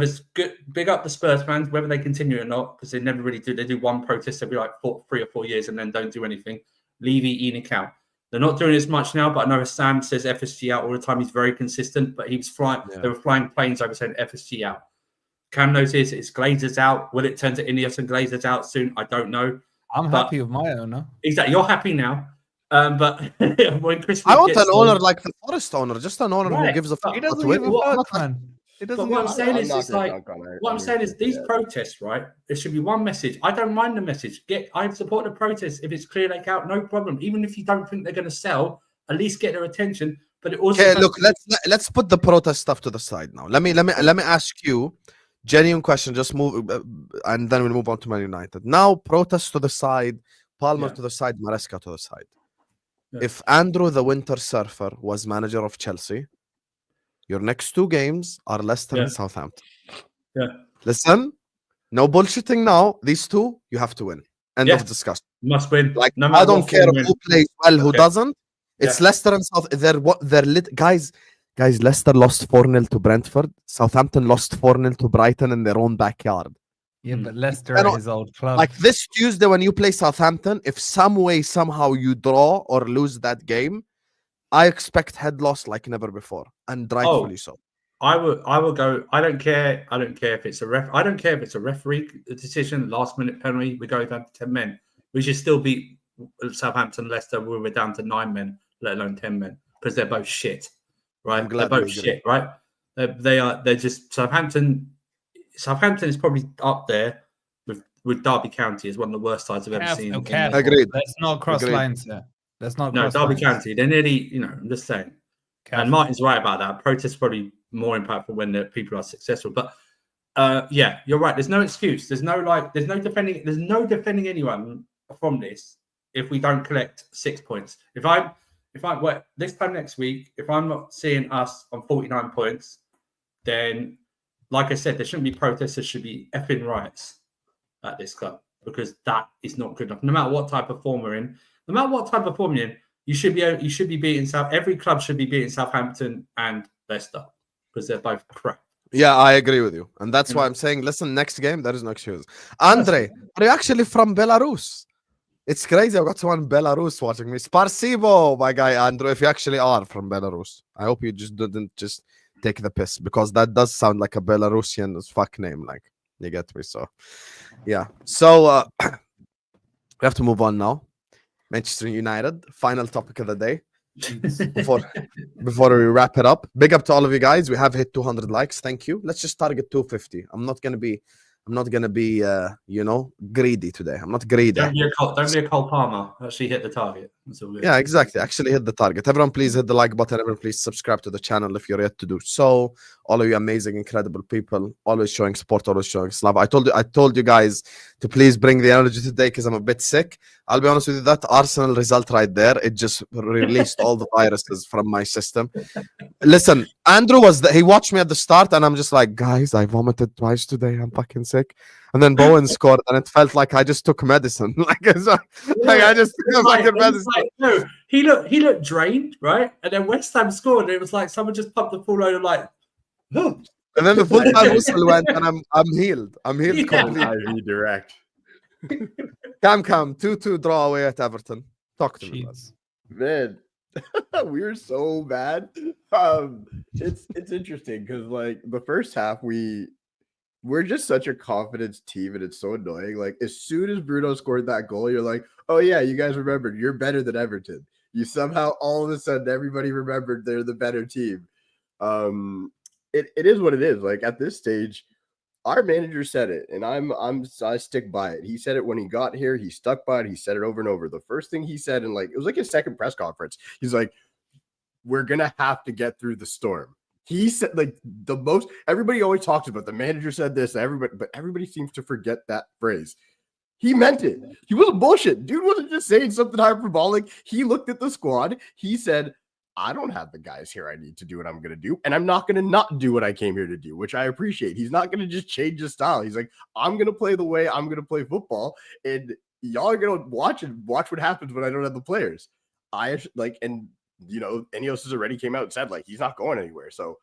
E: it's good, big up the Spurs fans, whether they continue or not, because they never really do. They do one protest every like 3 or 4 years and then don't do anything. Levy, ENIC out. They're not doing as much now, but I know Sam says FSG out all the time. He's very consistent, but he was flying. Yeah. They were flying planes over saying FSG out. Cam knows it's Glazers out. Will it turn to Ineos and Glazers out soon? I don't know.
B: I'm happy with my owner.
E: Exactly, you're happy now. But when Chris,
A: I want an owner like the Forest owner, just an owner who gives a fuck.
B: He doesn't give a fuck, man.
E: But what I'm saying is, it's like what I'm saying is these protests, right? There should be one message. I don't mind the message. I support the protest if it's Clear Lake out, no problem. Even if you don't think they're going to sell, at least get their attention. But it also
A: look, let's put the protest stuff to the side now. Let me ask you. Genuine question, just move, and then we'll move on to Man United. Now, protest to the side, Palmer to the side, Maresca to the side. Yeah. If Andrew the Winter Surfer was manager of Chelsea, your next 2 games are Leicester and Southampton.
E: Yeah.
A: Listen, no bullshitting now. These 2, you have to win. End of discussion.
E: Must win.
A: Like, no I don't care who plays well, who doesn't. It's Leicester and South. They're lit, guys. Guys, Leicester lost 4-0 to Brentford. Southampton lost 4-0 to Brighton in their own backyard.
B: Yeah, but Leicester are his old club.
A: Like this Tuesday when you play Southampton, if somehow you draw or lose that game, I expect head loss like never before, and rightfully so.
E: I will go. I don't care if it's a I don't care if it's a referee decision, last minute penalty. We go down to 10 men. We should still beat Southampton, Leicester. Where we're down to 9 men, let alone 10 men, because they're both shit. Right, they're both shit. Right, they're just Southampton. Southampton is probably up there with Derby County as one of the worst sides I've ever seen.
A: Agreed.
B: Let's not cross lines there. Let's not.
E: No, Derby County. They're nearly. I'm just saying. And Martin's right about that. Protests probably more impactful when the people are successful. But you're right. There's no excuse. There's no defending anyone from this if we don't collect 6 points. If I this time next week, if I'm not seeing us on 49 points, then, like I said, there shouldn't be protests. There should be effing riots at this club, because that is not good enough. No matter what type of form we're in, you should be beating every club should be beating Southampton and Leicester, because they're both crap.
A: Yeah, I agree with you, and that's why I'm saying, listen, next game there is no excuse. Andre, are you actually from Belarus? It's crazy. I've got someone in Belarus watching me. Sparsibo, my guy, Andrew, if you actually are from Belarus. I hope you just didn't just take the piss, because that does sound like a Belarusian fuck name. Like, you get me? So, yeah. So, we have to move on now. Manchester United, final topic of the day. Before we wrap it up, big up to all of you guys. We have hit 200 likes. Thank you. Let's just target 250. I'm not gonna be greedy today. I'm not greedy.
E: Don't be a Cole Palmer. Actually hit the target. That's all good.
A: Yeah, exactly. Actually hit the target. Everyone, please hit the like button. Everyone, please subscribe to the channel if you're yet to do so. All of you amazing, incredible people, always showing support, always showing love. I told you guys to please bring the energy today because I'm a bit sick. I'll be honest with you, that Arsenal result right there, it just released all the viruses from my system. Listen, Andrew he watched me at the start, and I'm just like, guys, I vomited twice today. I'm fucking sick. And then Bowen scored, and it felt like I just took medicine. I just took fucking medicine.
E: No, he looked drained, right? And then West Ham scored, and it was like someone just pumped the full load of like. Oh.
A: And then the full time whistle went, and I'm healed. I'm healed completely.
D: IV direct.
A: Come, 2-2 draw away at Everton. Talk to me,
D: man. We're so bad. It's interesting because like the first half we're just such a confidence team, and it's so annoying. Like as soon as Bruno scored that goal, you're like, oh yeah, you guys remembered. You're better than Everton. You somehow all of a sudden everybody remembered they're the better team. It is what it is. Like at this stage, Our manager said it, and I stick by it. He said it when he got here. He stuck by it. He said it over and over. The first thing he said, and like it was like his second press conference, he's like, "We're gonna have to get through the storm." He said like the most. Everybody always talks about the manager said this. But everybody seems to forget that phrase. He meant it. He wasn't bullshit. Dude wasn't just saying something hyperbolic. He looked at the squad. He said, I don't have the guys here I need to do what I'm going to do. And I'm not going to not do what I came here to do, which I appreciate. He's not going to just change his style. He's like, I'm going to play the way I'm going to play football. And y'all are going to watch what happens when I don't have the players. And Ineos has already came out and said, like, he's not going anywhere. So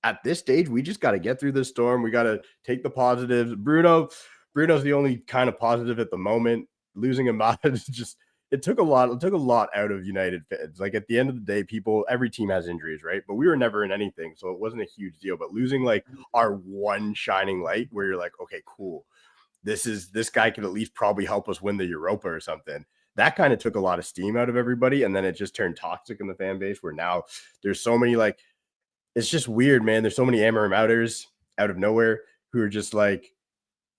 D: at this stage, we just got to get through this storm. We got to take the positives. Bruno's the only kind of positive at the moment. Losing him out is just, it took a lot out of United fans. Like at the end of the day, every team has injuries, right? But we were never in anything, so it wasn't a huge deal. But losing like our one shining light where you're like, okay, cool. This guy can at least probably help us win the Europa or something. That kind of took a lot of steam out of everybody. And then it just turned toxic in the fan base where now there's so many, like, it's just weird, man. There's so many Amarim outers out of nowhere who are just like,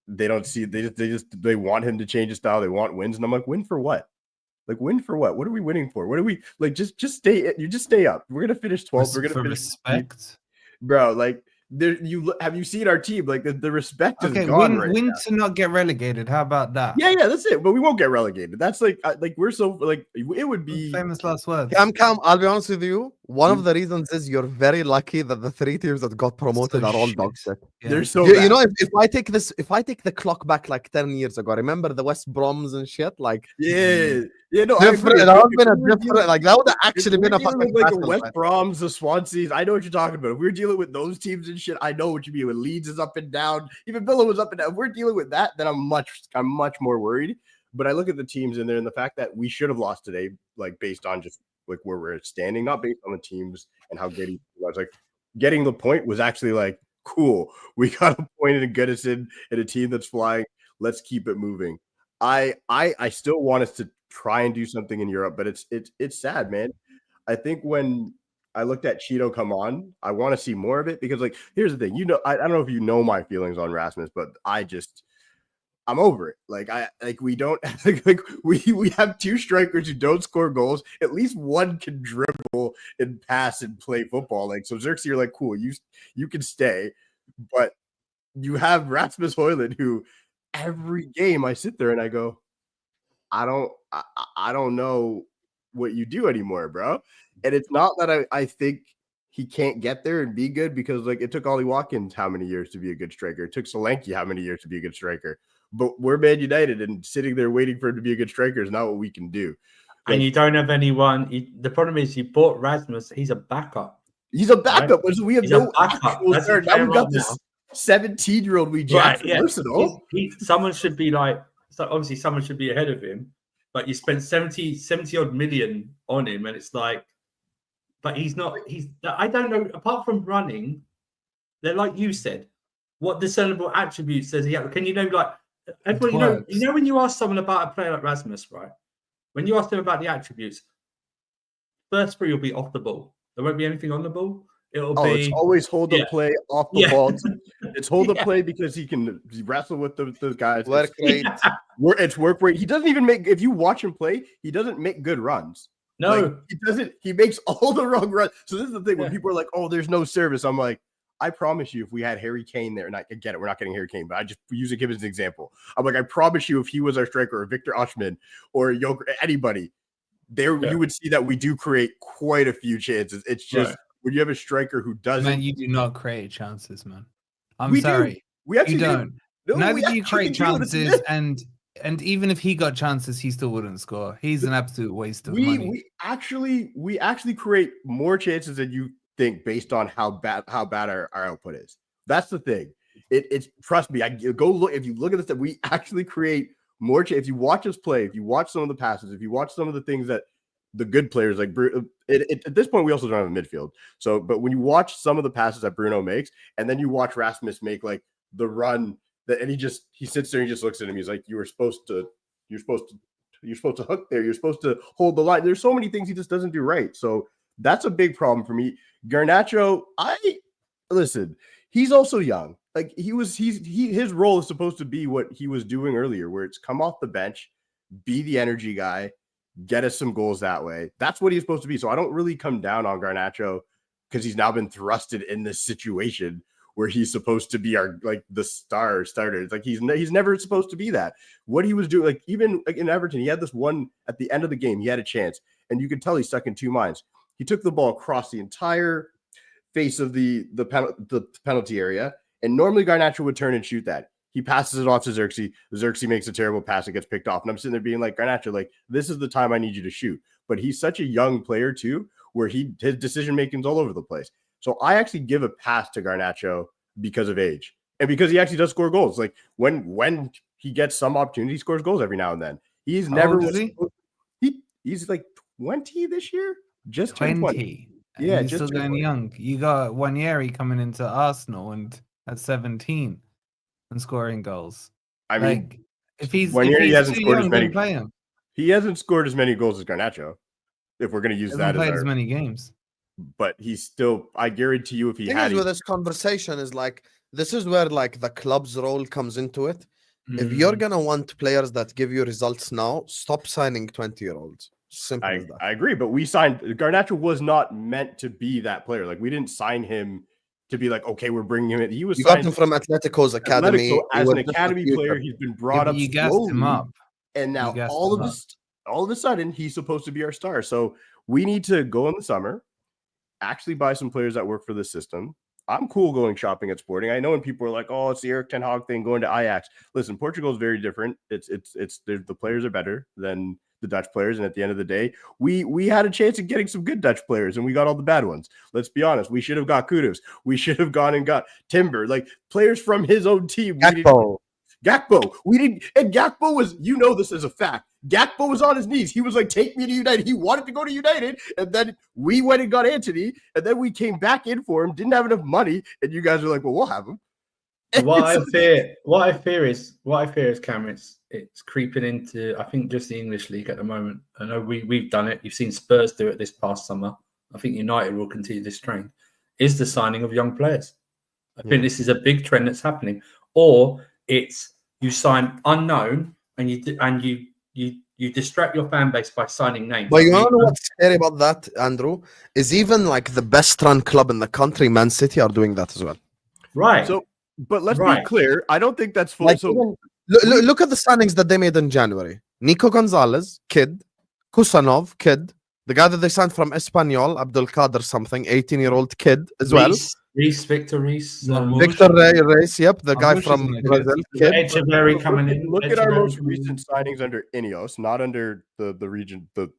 D: they don't see, they want him to change his style. They want wins. And I'm like, win for what? Like, win for what? What are we winning for? What are we like? Just stay. You just stay up. We're gonna finish 12th. We're gonna finish
B: respect,
D: bro. Like, have you seen our team? Like the respect is gone.
B: Win to not get relegated. How about that?
D: Yeah, that's it. But we won't get relegated. That's like we're so like it would be
B: famous last words.
A: Cam, I'll be honest with you. One of the reasons is you're very lucky that the 3 teams that got promoted are all dog shit.
B: Yeah.
D: They're so
A: You know, if I take the clock back like 10 years ago, remember the West Broms and shit? Like,
D: no,
A: different. That would have been a different. Like that would have actually been a fucking
D: like
A: battle,
D: the West Broms, the Swanseas. I know what you're talking about. If we're dealing with those teams and shit, I know what you mean. When Leeds is up and down, even Villa was up and down. If we're dealing with that, then I'm much more worried. But I look at the teams in there and the fact that we should have lost today, like based on just like where we're standing, not based on the teams and how good he was. Like getting the point was actually like cool. We got a point in Goodison in a team that's flying. Let's keep it moving. I still want us to try and do something in Europe, but it's sad, man. I think when I looked at Cheeto come on, I want to see more of it because like here's the thing, I don't know if you know my feelings on Rasmus, but I'm over it. Like we don't like we have 2 strikers who don't score goals. At least one can dribble and pass and play football. Like so Xerxes, you're like, cool, you can stay, but you have Rasmus Højlund who every game I sit there and I go, I don't know what you do anymore, bro. And it's not that I think he can't get there and be good because like it took Ollie Watkins how many years to be a good striker? It took Solanke how many years to be a good striker? But we're Man United and sitting there waiting for him to be a good striker is not what we can do.
E: And you don't have anyone. The problem is you bought Rasmus. He's a backup.
D: He's a backup. Right? So we have no actual third. Now we've got this 17-year-old we jacked from Arsenal.
E: Someone should be like, so obviously someone should be ahead of him. But you spent 70 odd million on him, and it's like, but he's not. I don't know. Apart from running, they're like you said. What discernible attributes does he have? Can you know like? Everyone, you know when you ask someone about a player like Rasmus, right? When you ask them about the attributes, first 3 will be off the ball. There won't be anything on the ball. It'll be
D: it's always hold the play off the ball. It's hold the play because he can wrestle with the guys.
A: Work rate.
D: It's work rate. He doesn't even make. If you watch him play, he doesn't make good runs.
E: No,
D: like, he doesn't. He makes all the wrong runs. So this is the thing when people are like, "Oh, there's no service." I'm like, I promise you, if we had Harry Kane there, and I get it, we're not getting Harry Kane, but I just using him as an example. I'm like, I promise you, if he was our striker, or Victor Osimhen, or anybody, you would see that we do create quite a few chances. It's just when you have a striker who doesn't.
B: Man, you do not create chances, man.
D: We
B: sorry,
D: do. We actually
B: don't.
D: No,
B: neither do you create chances, and even if he got chances, he still wouldn't score. He's an absolute waste of money.
D: We actually create more chances than you think based on how bad our output is. That's the thing. It's trust me. Go look. If you look at this, we actually create more. If you watch us play, if you watch some of the passes, if you watch some of the things that the good players like at this point, we also don't have a midfield. So, but when you watch some of the passes that Bruno makes, and then you watch Rasmus make like the run that, and he sits there and he just looks at him. He's like, you're supposed to hook there. You're supposed to hold the line. There's so many things he just doesn't do right. So that's a big problem for me. Garnacho, listen, he's also young. Like his role is supposed to be what he was doing earlier, where it's come off the bench, be the energy guy, get us some goals that way. That's what he's supposed to be. So I don't really come down on Garnacho because he's now been thrusted in this situation where he's supposed to be our the starter. It's like he's never supposed to be that. What he was doing, like even like in Everton, he had this one at the end of the game. He had a chance, and you could tell he's stuck in two minds. He took the ball across the entire face of the penalty area, and normally Garnacho would turn and shoot that. He passes it off to Xerxes. Xerxes makes a terrible pass. It gets picked off. And I'm sitting there being like, Garnacho, like, this is the time I need you to shoot. But he's such a young player, too, where his decision-making's all over the place. So I actually give a pass to Garnacho because of age. And because he actually does score goals. Like, when he gets some opportunity, he scores goals every now and then. He's never... He's like 20 this year? Just 20.
B: Yeah, he's still going young. You got Wanyeri coming into Arsenal and at 17 and scoring goals.
D: I mean,
B: if he's
D: hasn't scored
B: young,
D: as many.
B: Play him.
D: He hasn't scored as many goals as Garnacho. If we're going to use that
B: as many games,
D: but he's still. I guarantee you, if he had,
A: with this conversation is like this is where like the club's role comes into it. If you're gonna want players that give you results now, stop signing 20-year-olds. Simple as that.
D: I agree, but we signed Garnacho was not meant to be that player. Like we didn't sign him to be like, okay, we're bringing him in. He was
A: got him from Atletico's academy.
D: As an academy player, he's been brought up.
B: You gassed him up,
D: and now all of a sudden, he's supposed to be our star. So we need to go in the summer, actually buy some players that work for the system. I'm cool going shopping at Sporting. I know when people are like, "Oh, it's the Erik ten Hag thing going to Ajax." Listen, Portugal is very different. It's the players are better than the Dutch players, and at the end of the day, we had a chance of getting some good Dutch players, and we got all the bad ones. Let's be honest. We should have got Kudus. We should have gone and got Timber, like players from his own team. Gakpo. We didn't, and Gakpo was, you know, this is a fact. Gakpo was on his knees. He was like, take me to United. He wanted to go to United. And then we went and got Anthony. And then we came back in for him, didn't have enough money. And you guys were like, well, we'll have him.
E: What I fear is, Cameron, it's creeping into, I think, just the English league at the moment. I know we've done it. You've seen Spurs do it this past summer. I think United will continue this trend. Is the signing of young players. I think this is a big trend that's happening. Or it's you sign unknown and you distract your fan base by signing names.
A: But you know what's scary about that, Andrew? Is even like the best run club in the country, Man City, are doing that as well.
E: Right.
D: So, but let's be clear. I don't think that's full.
A: Like,
D: so
A: look at the signings that they made in January. Nico Gonzalez, kid. Kusanov, kid. The guy that they signed from Espanyol, Abdul Kader something, 18-year-old kid as well.
E: Victor Reis.
A: Victor Reis, yep, the guy from Brazil.
E: Echeverry coming in.
D: Look at our most recent signings under Ineos, not under the region, the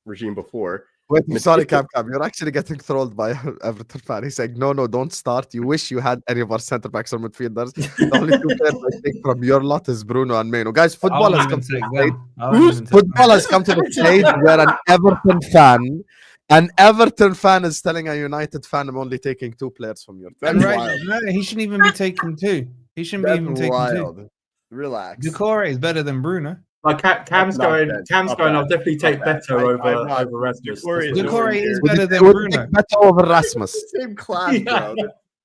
D: regime before.
A: Wait, sorry, Cam. You're actually getting trolled by Everton fan. He's saying, no, don't start. You wish you had any of our centre backs or midfielders. The only two players I think from your lot is Bruno and Meno. Guys, football has come to the stage. Football has come to the stage where an Everton fan is telling a United fan, I'm only taking two players from your team.
B: No, he shouldn't even be taking two. He shouldn't be even taking two.
C: Relax.
B: Decore is better than Bruno.
E: Like Cam's going. I'll definitely take Beto over Rasmus.
B: Decore is better than Bruno.
A: Beto over Rasmus.
C: Same class, bro.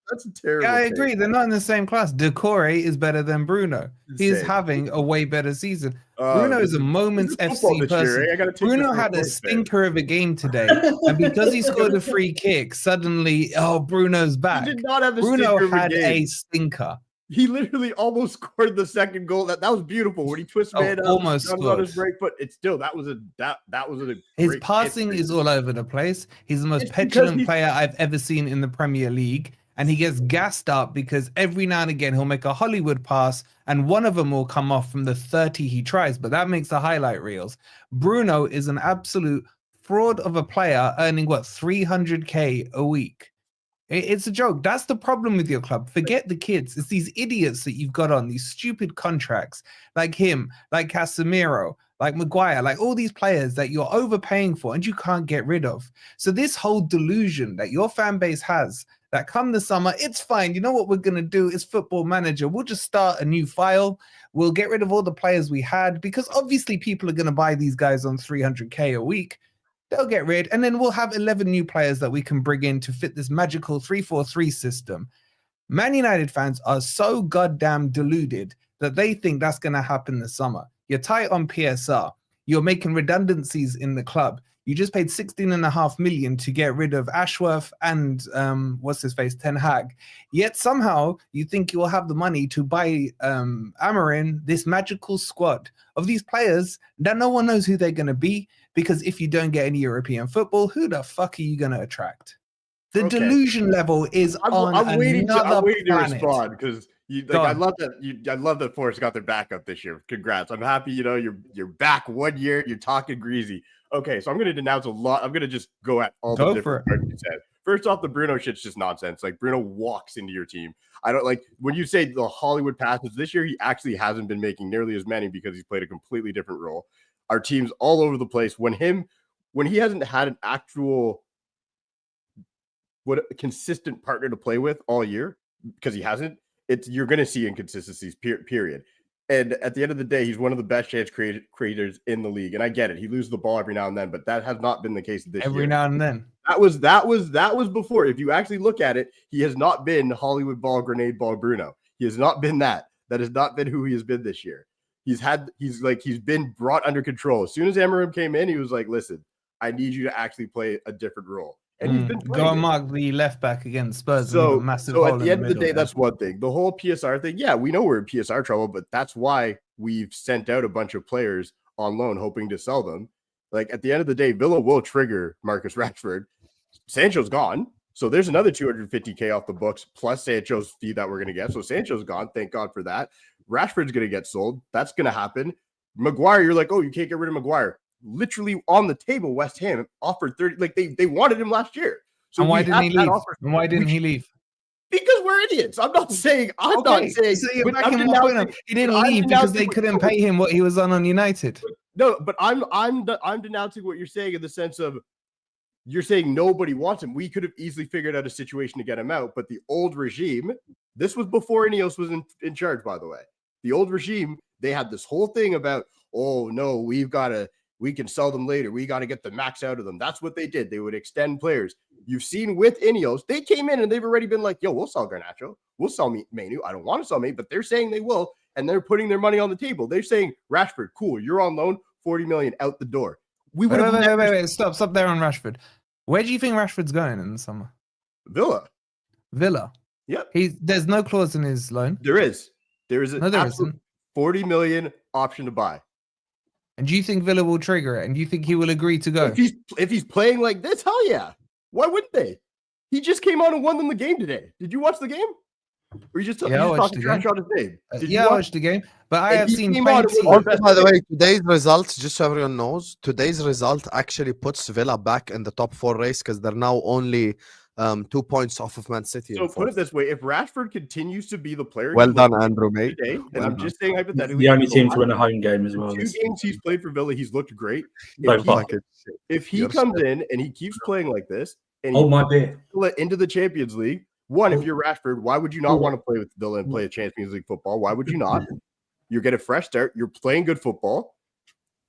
C: That's a terrible.
B: Yeah, I agree. They're not in the same class. Decore is better than Bruno. He's having a way better season. Bruno is a Moment's FC person. Bruno had a stinker of a game today, and because he scored a free kick, suddenly, Bruno's back.
D: He did not have a
B: Bruno had a stinker.
D: He literally almost scored the second goal. That was beautiful when he twisted man up,
B: almost
D: on his break foot. It's still that was a
B: his passing is all over the place. He's the most petulant player I've ever seen in the Premier League, and he gets gassed up because every now and again he'll make a Hollywood pass, and one of them will come off from the 30 he tries, but that makes the highlight reels. Bruno is an absolute fraud of a player, earning 300k a week. It's a joke. That's the problem with your club. Forget the kids. It's these idiots that you've got on these stupid contracts, like him, like Casemiro, like Maguire, like all these players that you're overpaying for and you can't get rid of. So this whole delusion that your fan base has that come the summer, it's fine. You know what we're going to do is Football Manager. We'll just start a new file. We'll get rid of all the players we had because obviously people are going to buy these guys on 300k a week. They'll get rid, and then we'll have 11 new players that we can bring in to fit this magical 3-4-3 system. Man United fans are so goddamn deluded that they think that's going to happen this summer. You're tight on PSR. You're making redundancies in the club. You just paid 16.5 million to get rid of Ashworth and what's his face, Ten Hag. Yet somehow you think you will have the money to buy Amarin, this magical squad of these players that no one knows who they're going to be, because if you don't get any European football, who the fuck are you going to attract? The delusion level is
D: I'm waiting to
B: planet.
D: respond because I love that Forest got their back up this year. Congrats! I'm happy. You're back 1 year. You're talking greasy. Okay, so I'm going to denounce a lot. I'm going to just go at all the different parts you said. First off, the Bruno shit's just nonsense. Like, Bruno walks into your team. I don't like when you say the Hollywood passes. This year, he actually hasn't been making nearly as many because he's played a completely different role. Our team's all over the place. When he hasn't had an actual consistent partner to play with all year, because he hasn't, you're going to see inconsistencies, period. And at the end of the day, he's one of the best chance creators in the league. And I get it. He loses the ball every now and then, but that has not been the case this year.
B: Every now and then.
D: That was before. If you actually look at it, he has not been Hollywood ball, grenade ball Bruno. He has not been that. That has not been who he has been this year. He's been brought under control. As soon as Amarim came in, he was like, listen, I need you to actually play a different role. And he's been
B: go and mark the left back against Spurs.
D: So
B: massive
D: at the end of the day, that's one thing. The whole PSR thing, yeah, we know we're in PSR trouble, but that's why we've sent out a bunch of players on loan hoping to sell them. Like, at the end of the day, Villa will trigger Marcus Rashford. Sancho's gone. So there's another 250K off the books plus Sancho's fee that we're going to get. So Sancho's gone. Thank God for that. Rashford's going to get sold. That's going to happen. Maguire, you're like, oh, you can't get rid of Maguire. Literally on the table, West Ham offered 30. Like, they wanted him last year. So
B: and why didn't he leave? And why didn't he leave?
D: Because we're idiots. I'm not saying.
B: So you're backing him up. He didn't leave because they couldn't pay him what he was on United.
D: No, but I'm denouncing what you're saying in the sense of you're saying nobody wants him. We could have easily figured out a situation to get him out, but the old regime. This was before Ineos was in charge, by the way. The old regime, they had this whole thing about, oh no, we can sell them later. We got to get the max out of them. That's what they did. They would extend players. You've seen with Ineos, they came in and they've already been like, yo, we'll sell Garnacho. We'll sell Manu. I don't want to sell me, but they're saying they will. And they're putting their money on the table. They're saying, Rashford, cool. You're on loan, 40 million out the door. We would
B: wait. Stop there on Rashford. Where do you think Rashford's going in the summer? Villa.
D: Yep.
B: There's no clause in his loan.
D: There is. There
B: isn't.
D: 40 million option to buy.
B: And do you think Villa will trigger it? And do you think he will agree to go?
D: If he's playing like this, hell yeah. Why wouldn't they? He just came on and won them the game today. Did you watch the game? Or you just talking trash on his name?
B: I watched the game. But I have seen plenty.
A: Also, by the way, today's results, just so everyone knows, today's result actually puts Villa back in the top 4 race because they're now only 2 points off of Man City.
D: So put it this way, if Rashford continues to be the player,
A: well done, Andrew, mate.
D: Today, and I'm just saying hypothetically,
E: the only team to win a home game as well.
D: 2 games he's played for Villa, he's looked great. If he comes in and he keeps playing like this, and into the Champions League, if you're Rashford, why would you not want to play with Villa and play a Champions League football? Why would you not? You get a fresh start. You're playing good football.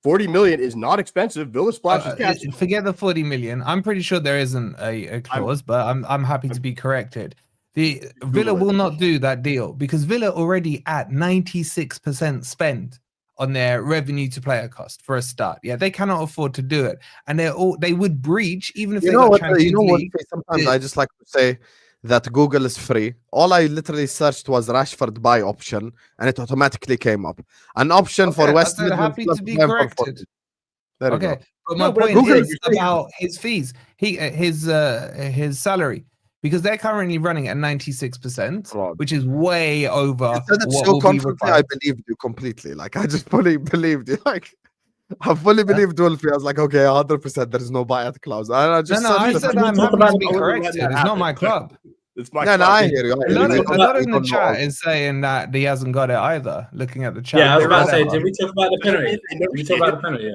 D: 40 million is not expensive. Villa splashes cash.
B: Forget the 40 million. I'm pretty sure there isn't a clause, but I'm happy to be corrected. The Villa will not do that deal because Villa already at 96% spend on their revenue to player cost for a start. Yeah, they cannot afford to do it, and they would breach even if they got Champions League.
A: Sometimes I just like to say that Google is free. All I literally searched was Rashford buy option, and it automatically came up. An option for West Midlands.
B: Happy to be corrected. Okay, but my point is about his fees. His salary, because they're currently running at 96%, which is way over.
A: What so confidently, I believed you completely. Like I just fully believed you. Like I fully believed Wolfie. I was like, okay, 100%. There is no buyout clause. And I just
B: I said I'm happy to be corrected. It's not my club.
D: It's my
A: club. I hear you.
B: A lot in the chat is saying that he hasn't got it either. Looking at the chat.
E: Yeah, I was about to say, did we talk about the penalty? Did we talk about the penalty?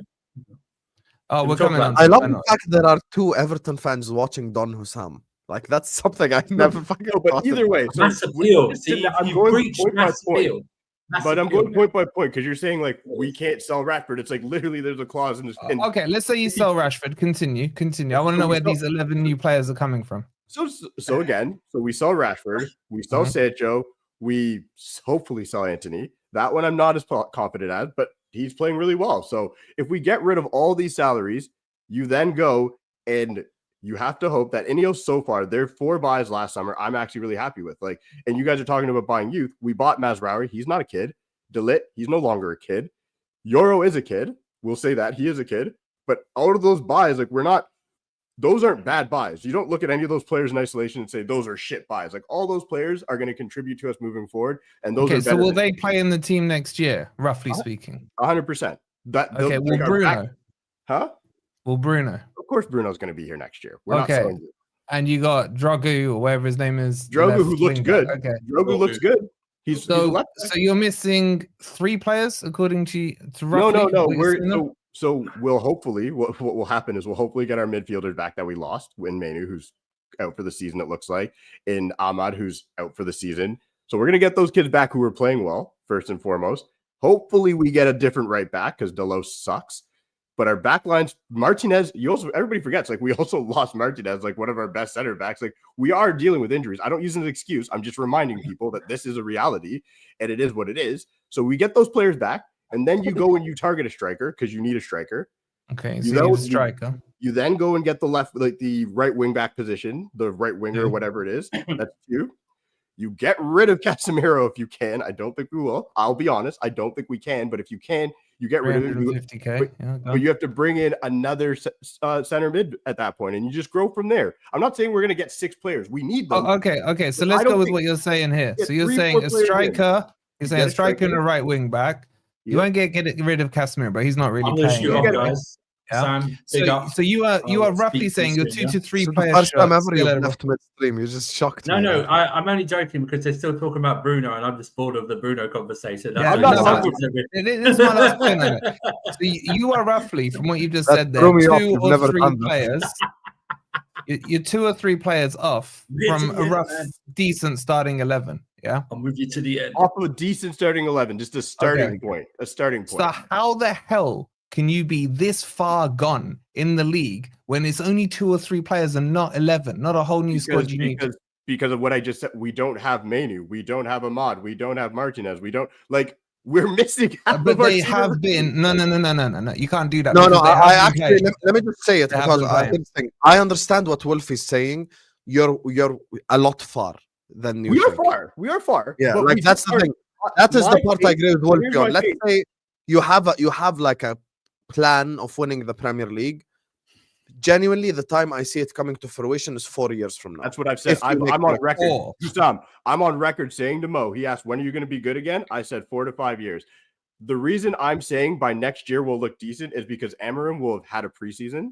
B: Oh, we're coming on.
A: I love the fact there are 2 Everton fans watching Don Hussam. Like that's something I never fucking.
D: But either way,
E: so massive deal. See, I'm going point by point.
D: But I'm going point by point because you're saying like we can't sell Rashford. It's like literally there's a clause in this.
B: Okay, let's say you sell Rashford. Continue. I want to know where these 11 new players are coming from.
D: So again, so we saw Rashford, we saw Sancho, we hopefully saw Anthony. That one I'm not as confident as, but he's playing really well. So if we get rid of all these salaries, you then go and you have to hope that Ineos so far, their 4 buys last summer, I'm actually really happy with. Like, and you guys are talking about buying youth. We bought Mazraoui. He's not a kid. De Ligt, he's no longer a kid. Euro is a kid. We'll say that he is a kid. But out of those buys, like those aren't bad buys. You don't look at any of those players in isolation and say those are shit buys. Like all those players are going to contribute to us moving forward. And those are
B: so will they play in the team next year, roughly speaking?
D: 100%.
B: Okay, will Bruno?
D: Huh?
B: Will Bruno?
D: Of course, Bruno's going to be here next year. We're not selling you.
B: And you got Drogu or whatever his name is.
D: Drogu, who looks good.
B: Okay.
D: Drogu looks good. He's
B: so you're missing 3 players according to roughly.
D: No. So we'll hopefully what will happen is we'll hopefully get our midfielders back that we lost. In Manu, who's out for the season, it looks like, in Ahmad, who's out for the season. So we're gonna get those kids back who are playing well first and foremost. Hopefully we get a different right back because Delos sucks. But our back lines, Martinez, everybody forgets, like we also lost Martinez, like one of our best center backs. Like we are dealing with injuries. I don't use it as an excuse. I'm just reminding people that this is a reality and it is what it is. So we get those players back, and then you go and you target a striker because you need a striker.
B: Okay, so you need a striker.
D: You then go and get the the right wing back position, the right winger, whatever it is. That's 2. You get rid of Casemiro if you can. I don't think we will. I'll be honest. I don't think we can. But if you can, you get rid of him.
B: 50K.
D: But you have to bring in another center mid at that point, and you just grow from there. I'm not saying we're going to get 6 players. We need them.
B: Okay. So let's go with what you're saying here. So you're saying a striker. You're saying a striker and a right wing back. You won't get rid of Casemiro, but he's not really playing.
E: Guys.
B: Yeah.
E: Sam,
B: so you are roughly saying you're 2 to 3 players.
A: First time ever you left midstream. You're just shocked.
E: No, I'm only joking because they're still talking about Bruno, and I'm just bored of the Bruno conversation.
B: Yeah, this is my last point on it. So you are roughly, from what you just said there, 2 or 3 players. You're 2 or 3 players off from a rough, decent starting 11. Yeah,
E: I'm with you to the end.
D: Off of a decent starting 11, just a starting point. A starting point.
B: So how the hell can you be this far gone in the league when it's only 2 or 3 players and not 11, not a whole new squad you need?
D: Because of what I just said, we don't have Manu, we don't have Ahmad, we don't have Martinez, we don't we're missing.
B: But they have been no. You can't do that.
A: No. I actually let me just say it because I understand what Wolf is saying. You're a lot far than you.
D: We are far.
A: Yeah, like that's the thing. That is the part I agree with Wolfie on. Let's say you have like a plan of winning the Premier League. Genuinely, the time I see it coming to fruition is 4 years from now.
D: That's what I've said. I'm on record. I'm on record saying to Mo, he asked, when are you going to be good again? I said 4 to 5 years. The reason I'm saying by next year we'll look decent is because Amarim will have had a preseason.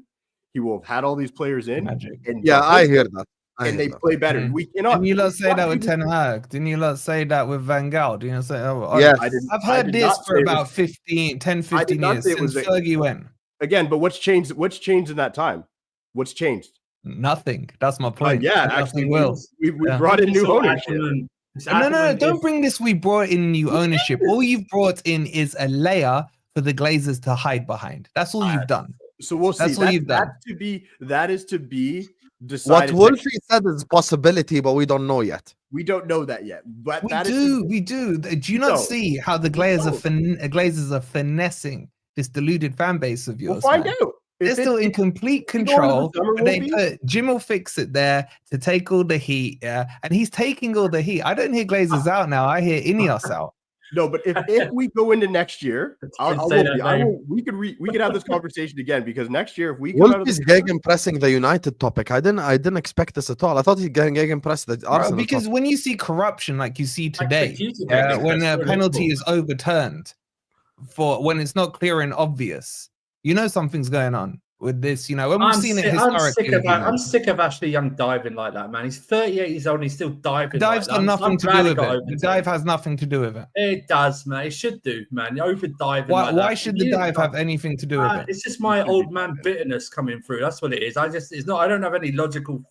D: He will have had all these players in.
A: And I hear that.
D: And they play better. We cannot.
B: Didn't you lot say that with Ten Hag? Didn't you lot say that with Van Gaal? Didn't you say, I've heard this for about 10, 15 years since Fergie went.
D: Again, but what's changed? What's changed in that time? What's changed?
B: Nothing. That's my point.
D: Actually, we brought in new ownership.
B: No, don't bring this. We brought in new ownership. All you've brought in is a layer for the Glazers to hide behind. That's all you've done.
D: So we'll see.
B: That's all you've done.
D: That is to be decided.
A: What Wolfie said is a possibility, but we don't know yet.
D: We don't know that yet. But
B: we do. Do you not see how the Glazers are finessing this deluded fan base of yours?
D: We'll find out.
B: They're still in complete control. They put Jim will fix it there to take all the heat. Yeah, and he's taking all the heat. I don't hear Glazers out now. I hear Ineos out.
D: No, but if we go into next year, we could have this conversation again because next year if we come out of
A: the gegenpressing the United topic, I didn't expect this at all. I thought he'd gegenpress the Arsenal
B: because
A: topic.
B: when you see corruption like you see today, when a penalty is overturned for when it's not clear and obvious, you know something's going on with this. You know when we've seen it historically.
E: I'm sick of Ashley Young diving like that, man. He's 38 years old and he's still diving.
B: Dive's got nothing to do with it. The dive has nothing to do with it.
E: It does, man. It should do, man. Over diving.
B: Why should the dive have anything to do with it?
E: It's just my old man bitterness coming through. That's what it is. I don't have any logical.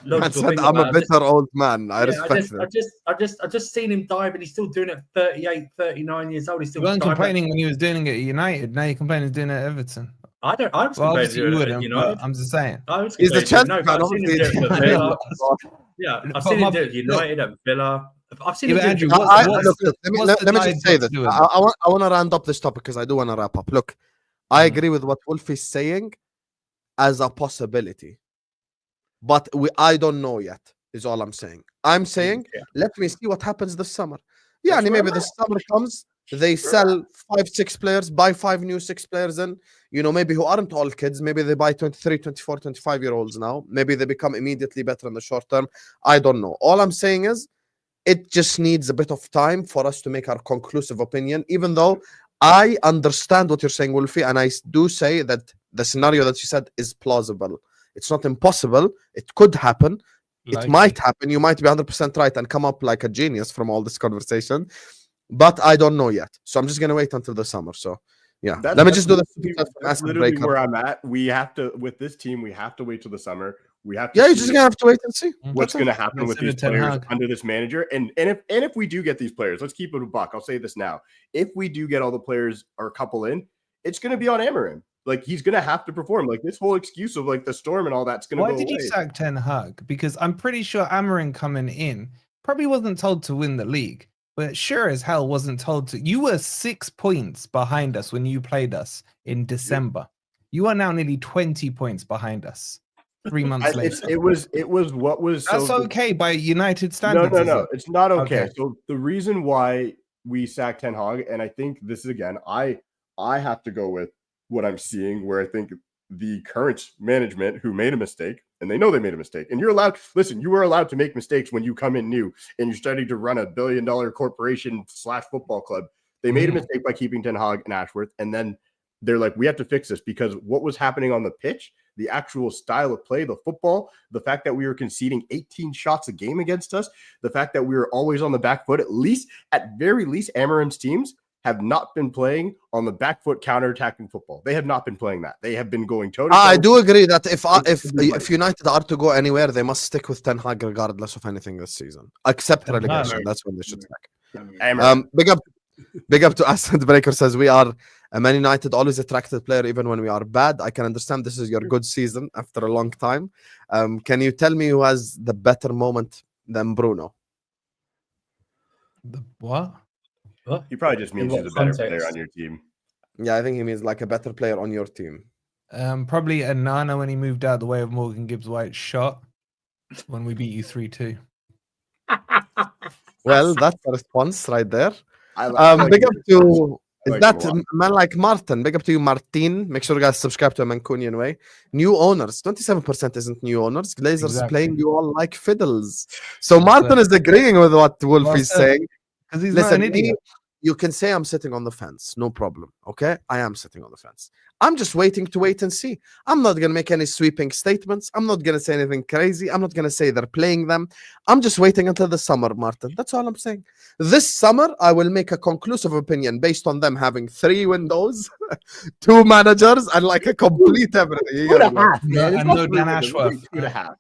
A: I'm a bitter old man. I respect it.
E: I just seen him dive and he's still doing it at 38, 39 years old. He's still
B: you weren't complaining when he was doing it at United. Now you're complaining he's doing it at Everton.
E: I don't. I was
B: Well,
E: compared
B: obviously
E: to
B: you
E: it at
B: wouldn't,
E: United.
B: but I'm just saying.
E: I was
A: He's the
E: compared to
A: Chelsea
E: it. No, but
A: fan,
E: I've seen him do it
A: obviously.
E: at Villa. Yeah, I've
B: But
E: seen him
B: my-
E: do it at United, at Villa. I've seen
B: Yeah,
E: him
B: but
E: do it.
B: Andrew,
E: at
B: what's-
E: Villa.
B: what's-
A: look,
B: what's
A: let
B: the
A: me just
B: United
A: say
B: got
A: this.
B: to do with it?
A: I want to round up this topic because I do want to wrap up. Look, I
B: Mhm.
A: agree with what Wolfie's saying as a possibility, but I don't know yet. Is all I'm saying. I'm saying
D: Yeah.
A: let me see what happens this summer. Yeah,
D: That's
A: and
D: where
A: maybe
D: I'm
A: the summer comes, they sell 5-6 players, buy 5 new 6 players in, maybe who aren't all kids, maybe they buy 23, 24, 25-year-olds now. Maybe they become immediately better in the short term. I don't know. All I'm saying is it just needs a bit of time for us to make our conclusive opinion, even though I understand what you're saying, Wolfie, and I do say that the scenario that you said is plausible. It's not impossible. It could happen. It might happen. You might be 100% right and come up like a genius from all this conversation, but I don't know yet. So I'm just gonna wait until the summer. So yeah, let me just do the
D: That's literally where I'm at. We have to, with this team, we have to wait till the summer. We have to.
A: Yeah, you're just gonna have to wait and see
D: what's going to happen with
B: Consider
D: these
B: Ten
D: players
B: Hag.
D: under this manager. And if we do get these players, let's keep it a buck. I'll say this now: if we do get all the players or a couple in, it's going to be on Amarim. Like he's going to have to perform. Like this whole excuse of like the storm and all that's going to go
B: Why did you
D: away.
B: sack Ten Hag? Because I'm pretty sure Amarin coming in probably wasn't told to win the league, but sure as hell wasn't told to. You were 6 points behind us when you played us in December. You are now nearly 20 points behind us 3 months later.
D: It was what was
B: That's
D: so
B: okay by United standards.
D: No,
B: is it?
D: it's not okay.
B: Okay.
D: So the reason why we sacked Ten Hag, and I think this is again, I have to go with what I'm seeing, where I think the current management who made a mistake, and they know they made a mistake, and you're allowed. Listen, you were allowed to make mistakes when you come in new and you're starting to run a $1 billion corporation / football club. They made a mistake by keeping Ten Hag and Ashworth, and then they're like, we have to fix this because what was happening on the pitch, the actual style of play, the football, the fact that we were conceding 18 shots a game against us, the fact that we were always on the back foot, at very least, Amarim's teams have not been playing on the back foot counterattacking football. They have not been playing that. They have been going toe to toe.
A: I do agree that if United are to go anywhere, they must stick with Ten Hag regardless of anything this season, except relegation. That's when they should stick. Big up to Aston Breaker says we are a Man United always attracted player even when we are bad. I can understand this is your good season after a long time. Can you tell me who has the better moment than Bruno?
B: The what?
D: He probably just means
E: In
D: he's a
E: what
D: better
E: context?
D: player on your team.
A: Yeah, I think he means like a better player on your team.
B: Probably Nana when he moved out the way of Morgan Gibbs White's shot when we beat you 3-2.
A: Well, that's a response right there.
D: I like
A: Big up to
D: I
A: is
D: like
A: that
D: him a lot.
A: man like Martin? Big up to you, Martin. Make sure you guys subscribe to Mancunian Way. New owners, 27% isn't new owners. Glazers
B: Exactly.
A: playing you all like fiddles. So Martin is agreeing with what Wolfie's
B: said.
A: saying.
B: Because he's
A: Listen,
B: not an idiot.
A: you can say I'm sitting on the fence, no problem. Okay, I am sitting on the fence. I'm just waiting to wait and see. I'm not gonna make any sweeping statements. I'm not gonna say anything crazy. I'm not gonna say they're playing them. I'm just waiting until the summer, Martin. That's all I'm saying. This summer, I will make a conclusive opinion based on them having 3 windows, 2 managers, and like a complete everything. You get it, man.
B: And no Dan Ashworth.
D: 2.5.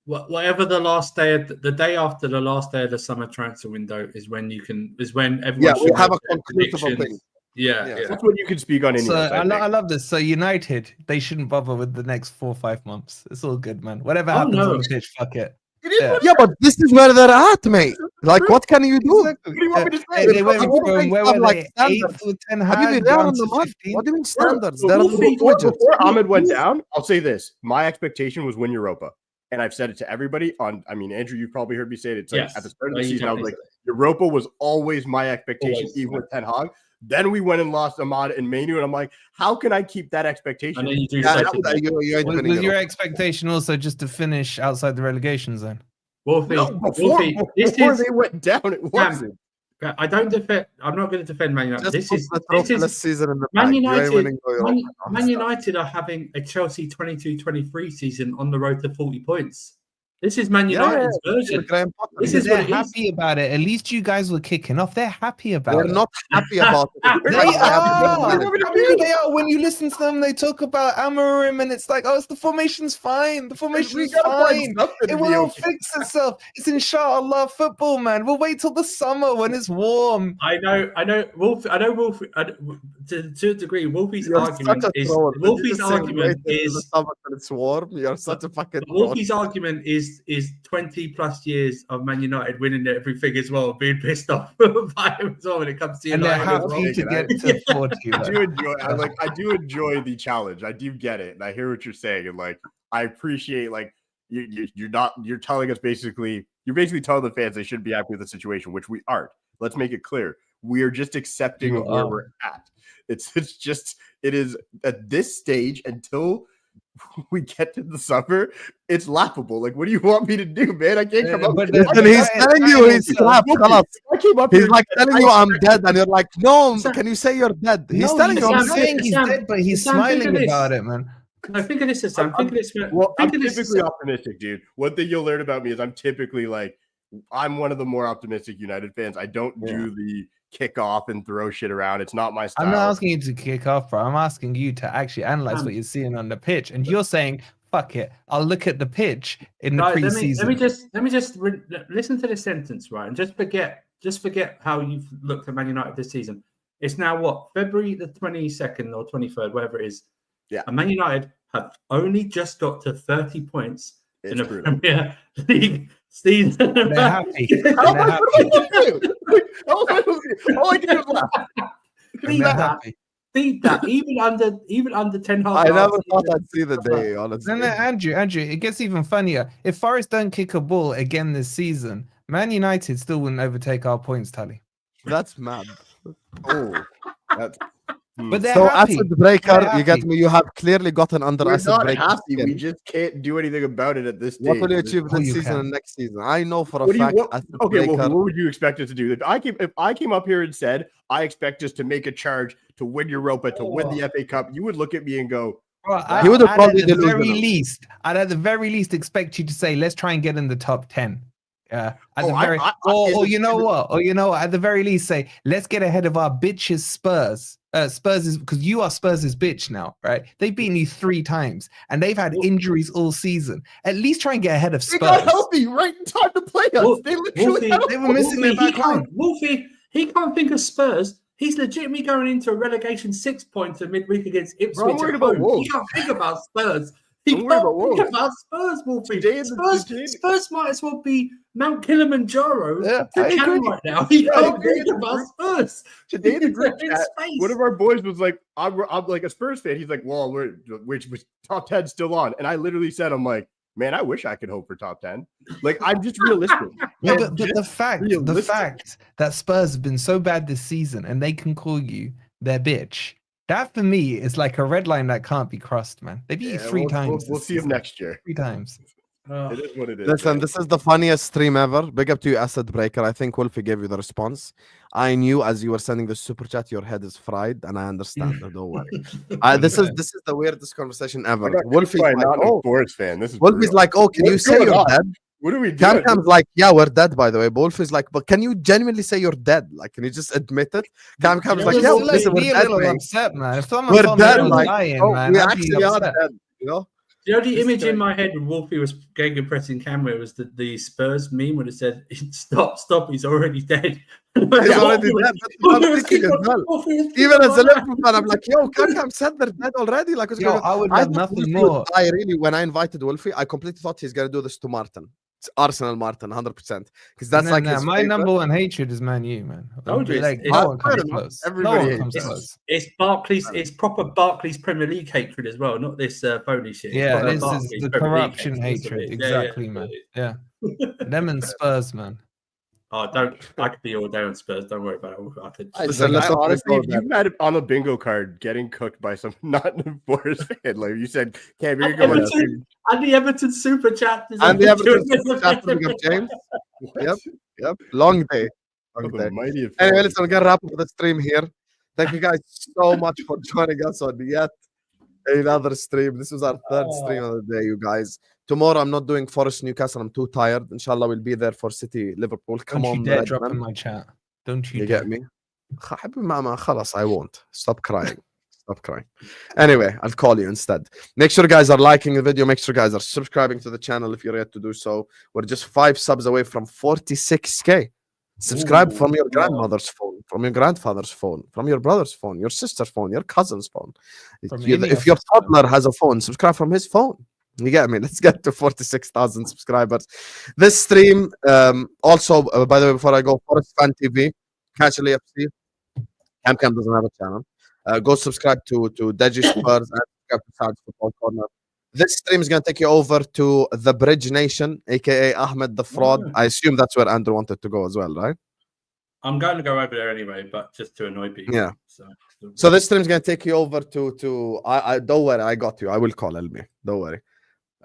E: Whatever the last day, the day after the last day of the summer transfer window is when everyone
A: Yeah,
E: should
A: we have a
E: make their
A: conclusive
E: predictions.
A: opinion.
E: Yeah,
A: Yeah.
E: yeah.
D: That's what you can speak on.
B: So
D: Anyways,
B: I love this. So United, they shouldn't bother with the next 4 or 5 months. It's all good, man. Whatever
E: Oh,
B: happens
E: no.
B: on the pitch, fuck it.
A: Yeah, but this is where they're at, mate. Like, what can you do?
B: Exactly.
D: What do you want me to say?
B: They went
A: What do you
B: from
A: think
B: where
A: stuff
B: were
A: like
B: they?
A: standards?
B: 8th with 10
A: Habibi,
B: Hag
A: they're
B: down
A: on the
B: to
A: mud.
B: 15.
A: What do you mean
D: Bro,
A: standards?
D: so
A: They're on
D: before
A: the
D: Ahmed went down, I'll say this. My expectation was win Europa. And I've said it to everybody Andrew, you've probably heard me say it. It's like
E: Yes.
D: at the start of
E: No,
D: the
E: you
D: season, I was
E: definitely
D: like, Europa was always my expectation,
E: Always.
D: even with Ten Hag. Then we went and lost Ahmad and Mainu, and I'm like, how can I keep that expectation?
E: I know you do
A: Yeah,
E: say
A: that
E: to
A: was,
E: me,
A: you ain't
B: Was
A: winning
B: your
A: it.
B: expectation also just to finish outside the relegation zone?
E: Wolfie,
D: No, before
E: Wolfie, this
D: they
E: is.
D: went down, it wasn't.
E: I don't defend. I'm not going to defend Man United.
A: Just
E: This
A: put
E: is
A: the
E: this
A: trophy
E: is
A: this season in the
E: Man
A: bag. You ain't
E: United.
A: winning the Europa.
E: Man United are having a Chelsea 22-23 season on the road to 40 points. This is Man United's version.
A: Graham Potter.
E: This
B: Because
E: is what
B: they're
E: it is.
B: happy about it. At least you guys were kicking off. They're happy about
A: They're
B: it.
A: not happy about it.
B: They
A: They have no
B: are.
A: manager.
B: I mean, they are. When you listen to them, they talk about Amarim, and it's like, oh, it's the formation's fine. The formation's
D: gotta find
B: fine.
D: something
B: It
D: to
B: will
D: be
B: all
D: okay.
B: fix itself. It's inshallah football, man. We'll wait till the summer when it's warm.
E: I know, Wolfie. to a degree, Wolfie's
A: You're
E: argument
A: such a
E: is
A: troll.
E: Wolfie's argument
A: the
E: is
A: stomach and it's warm. You're such a fucking troll.
E: Wolfie's argument is 20 plus years of Man United winning everything as well, being pissed off by him as well when it comes to
B: And they're
E: United. as well.
B: happy to get to 40.
D: I
B: man.
D: do enjoy. I do enjoy the challenge. I do get it, and I hear what you're saying, and like I appreciate like you're telling us basically you're basically telling the fans they should be happy with the situation, which we aren't. Let's make it clear. We are just accepting of where we're at. It is at this stage until we get to the summer, it's laughable. Like, what do you want me to do, man? I can't come up with it.
A: And he's telling you he's slapped.
D: I came up
A: He's
D: here
A: like telling you I'm dead, and you're like, no,
E: Sam-
A: can you say you're dead? He's
B: No,
A: telling you I'm
B: I'm
A: sick.
B: saying he's
E: Sam,
B: dead, but he's
E: Sam, think
B: smiling
E: of this.
B: about it, man.
E: No, think of this as Sam. Think of this.
D: Well, I'm
E: Think of this.
D: typically optimistic, dude. One thing you'll learn about me is I'm typically like, I'm one of the more optimistic United fans. I don't do the kick off and throw shit around. It's not my style.
B: I'm not asking you to kick off, bro. I'm asking you to actually analyze what you're seeing on the pitch, and you're saying, "Fuck it, I'll look at the pitch in the
E: Right,
B: preseason."
E: let me just listen to this sentence, right, and just forget how you've looked at Man United this season. It's now what, February the 22nd or 23rd, whatever it is.
D: Yeah.
E: And Man United have only just got to 30 points in the
D: brutal.
E: Premier League season.
B: They're happy. They're
D: What
B: happy.
D: am I supposed to do? All I do is laugh.
E: Beat
B: They're
E: that.
B: happy.
E: Beat that. Even under 10 half.
A: I never thought I'd see the day, honestly.
B: No, Andrew, it gets even funnier. If Forest don't kick a ball again this season, Man United still wouldn't overtake our points tally.
A: That's mad.
D: Oh, that's
B: But they're
A: So
B: happy.
A: acid breaker,
B: They're
A: you get
B: happy.
A: me? You have clearly gotten under
D: we're
A: acid
D: not
A: breaker.
D: happy.
A: skin.
D: We just can't do anything about it at this stage.
A: What will you achieve
B: Oh,
A: this
B: you
A: season
B: can.
A: and next season? I know for a
D: What do you
A: fact.
D: want?
A: Acid
D: Okay, well,
A: breaker,
D: what would you expect us to do? If I came up here and said I expect us to make a charge to win Europa, to win the FA Cup, you would look at me and go,
B: Bro,
A: He would have
B: I'd
A: probably
B: at the very
A: delusional.
B: least, I'd at the very least expect you to say, "Let's try and get in the top 10." Yeah,
D: Oh,
B: or you know what? Or you know, at the very least, say, "Let's get ahead of our bitches Spurs." Spurs is because you are Spurs' bitch now, right? They've beaten you 3 times, and they've had injuries all season. At least try and get ahead of
D: they got
B: Spurs.
D: healthy right in time to play us.
E: Wolf-
D: They literally had
B: They were missing their back line.
E: Wolfie, he can't think of Spurs. He's legitimately going into a relegation 6-pointer midweek against Ipswich.
D: I'm worried
E: at
D: about
E: home.
D: Wolves.
E: He can't think about Spurs. He
D: I'm
E: can't
D: worried about
E: think
D: Wolves.
E: about Spurs, Wolfie.
D: Today is the-
E: Spurs might as well be Mount Kilimanjaro
B: Yeah,
E: to
B: I
E: Cam
B: agree.
E: right now. He
D: Yeah,
E: can't
D: today
E: think
D: is
E: about
D: the-
E: Spurs.
D: Today in the group
E: In
D: chat,
E: space.
D: one of our boys was like, I'm like a Spurs fan. He's like, well, which was top 10 still on. And I literally said, I'm like, man, I wish I could hope for top 10. Like, I'm just realistic.
B: Yeah,
D: And
B: but
D: just
B: the fact
D: realistic.
B: that Spurs have been so bad this season and they can call you their bitch, that for me is like a red line that can't be crossed, man. They beat you
D: Yeah,
B: 3 times.
D: We'll
B: this
D: see him
B: season.
D: next year.
B: 3 times.
D: It is what it is.
A: Listen,
D: man.
A: this is the funniest stream ever. Big up to you, Acid Breaker. I think Wolfie gave you the response. I knew as you were sending the super chat, your head is fried, and I understand. Don't worry. This is the weirdest conversation ever.
D: I got
A: Wolfie's
D: by
A: like,
D: not a
A: oh,
D: Forest fan. This is
A: Wolfie's
D: brutal.
A: like, oh, can you
D: What's
A: say
D: going
A: you're
D: on?
A: dead?
D: What are we
A: Cam
D: doing?
A: Cam's like, yeah, we're dead, by the way. Wolfie's like, but can you genuinely say you're dead? Like, can you just admit it? Cam Cam's
E: Yeah,
A: like,
E: just
A: yeah,
E: let
A: listen,
B: be
A: we're
B: a
A: dead,
B: little
A: mate.
B: upset, man. If someone
A: We're
B: told me I
A: dead,
B: was
A: like,
B: dying,
A: oh,
B: man,
A: we
B: I'd be
A: actually are
B: upset.
A: dead, you know?
E: The only
A: This
E: image
A: guy-
E: in my head when Wolfie was pressing camera was the Spurs meme when it said, stop, he's already dead.
A: He's already dead. That's what I'm thinking as well. Even as a Liverpool fan, I'm like, yo, Cam said they're dead already. Like, what's
B: Yo,
A: going on?
B: I would
A: I
B: love
A: thought
B: nothing
A: Wolfie would
B: more.
A: die, really, when I invited Wolfie, I completely thought he's gonna do this to Martin. It's Arsenal Martin, 100%. Because that's like his
B: my
A: favorite.
B: number one hatred is Man U, man.
E: Told you,
B: Like,
E: it's-
B: no one
A: fair
B: comes
A: enough.
B: close.
A: Everybody
B: No one
A: hates
B: comes
A: us.
B: close.
E: It's Barclays. It's proper Barclays Premier League hatred as well, not this phony shit. It's
B: Yeah,
E: proper
B: this is
E: Barclays
B: the
E: Premier League
B: corruption
E: That's what
B: hatred.
E: it is. Yeah,
B: Exactly,
E: yeah.
B: man. Yeah. Them and Spurs, man.
E: Oh, I could be all down on Spurs. Don't worry about it. I could.
A: Listen,
D: Like,
A: let's not
D: honestly,
A: go
D: if
A: there.
D: you had it on a bingo card getting cooked by some not a Forest fan, like you said, Cam, you're going to
E: Everton, and the Everton super chat. is
A: And the
E: on
A: Everton
E: Twitter.
A: super chat from Big Up James. Yep. Long day. Long day.
D: mighty of
A: Anyway, listen, we're gonna wrap up the stream here. Thank you guys so much for joining us on yet another stream. This was our third stream of the day, you guys. Tomorrow I'm not doing Forest Newcastle. I'm too tired. Inshallah, we'll be there for City Liverpool. Come
B: Don't
A: on,
B: you dare
A: Red
B: drop
A: Man.
B: in my chat. Don't you
A: You
B: dare.
A: get me? حبيبي ماما خلاص, I won't. Stop crying. Stop crying. Anyway, I'll call you instead. Make sure you guys are liking the video. Make sure you guys are subscribing to the channel if you're yet to do so. We're just 5 subs away from 46k. Subscribe
E: Ooh,
A: from your
E: God.
A: grandmother's phone, from your grandfather's phone, from your brother's phone, your sister's phone, your cousin's phone.
B: From
A: If
B: any
A: if
B: of
A: your
B: his phone.
A: toddler has a phone, subscribe from his phone. You get me? Let's get to 46,000 subscribers. This stream, also, by the way, before I go, Forest Fan TV, Casually FC. Cam doesn't have a channel. Go subscribe to Deji Spurs and subscribe to Saad's Football Corner. This stream is going to take you over to the Bridge Nation, aka Ahmed the Fraud.
E: Oh.
A: I assume that's where Andrew wanted to go as well, right?
E: I'm going to go over there anyway, but just to annoy people.
A: Yeah. So this stream is going to take you over to I don't worry, I got you. I will call Elmi. Don't worry.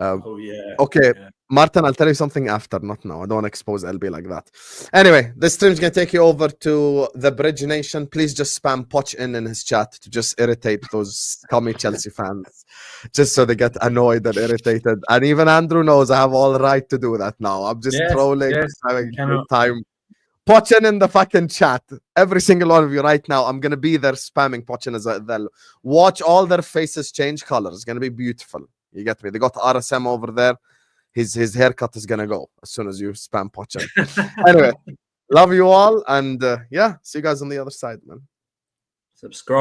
E: Oh yeah.
A: Okay,
E: Yeah.
A: Martin, I'll tell you something after, not now. I don't want to expose LB like that. Anyway, this stream is going to take you over to the Bridge Nation. Please just spam Poch in his chat to just irritate those commie Chelsea fans, just so they get annoyed and irritated. And even Andrew knows I have all right to do that now. I'm just
E: Yes,
A: trolling,
E: yes,
A: just having
E: you
A: a
E: cannot-
A: good time. Pochin in the fucking chat. Every single one of you right now. I'm going to be there spamming Pochin as well. Watch all their faces change colors. It's going to be beautiful. You get me? They got RSM over there. His haircut is going to go as soon as you spam Pochin. Anyway, love you all. And yeah, see you guys on the other side, man.
E: Subscribe.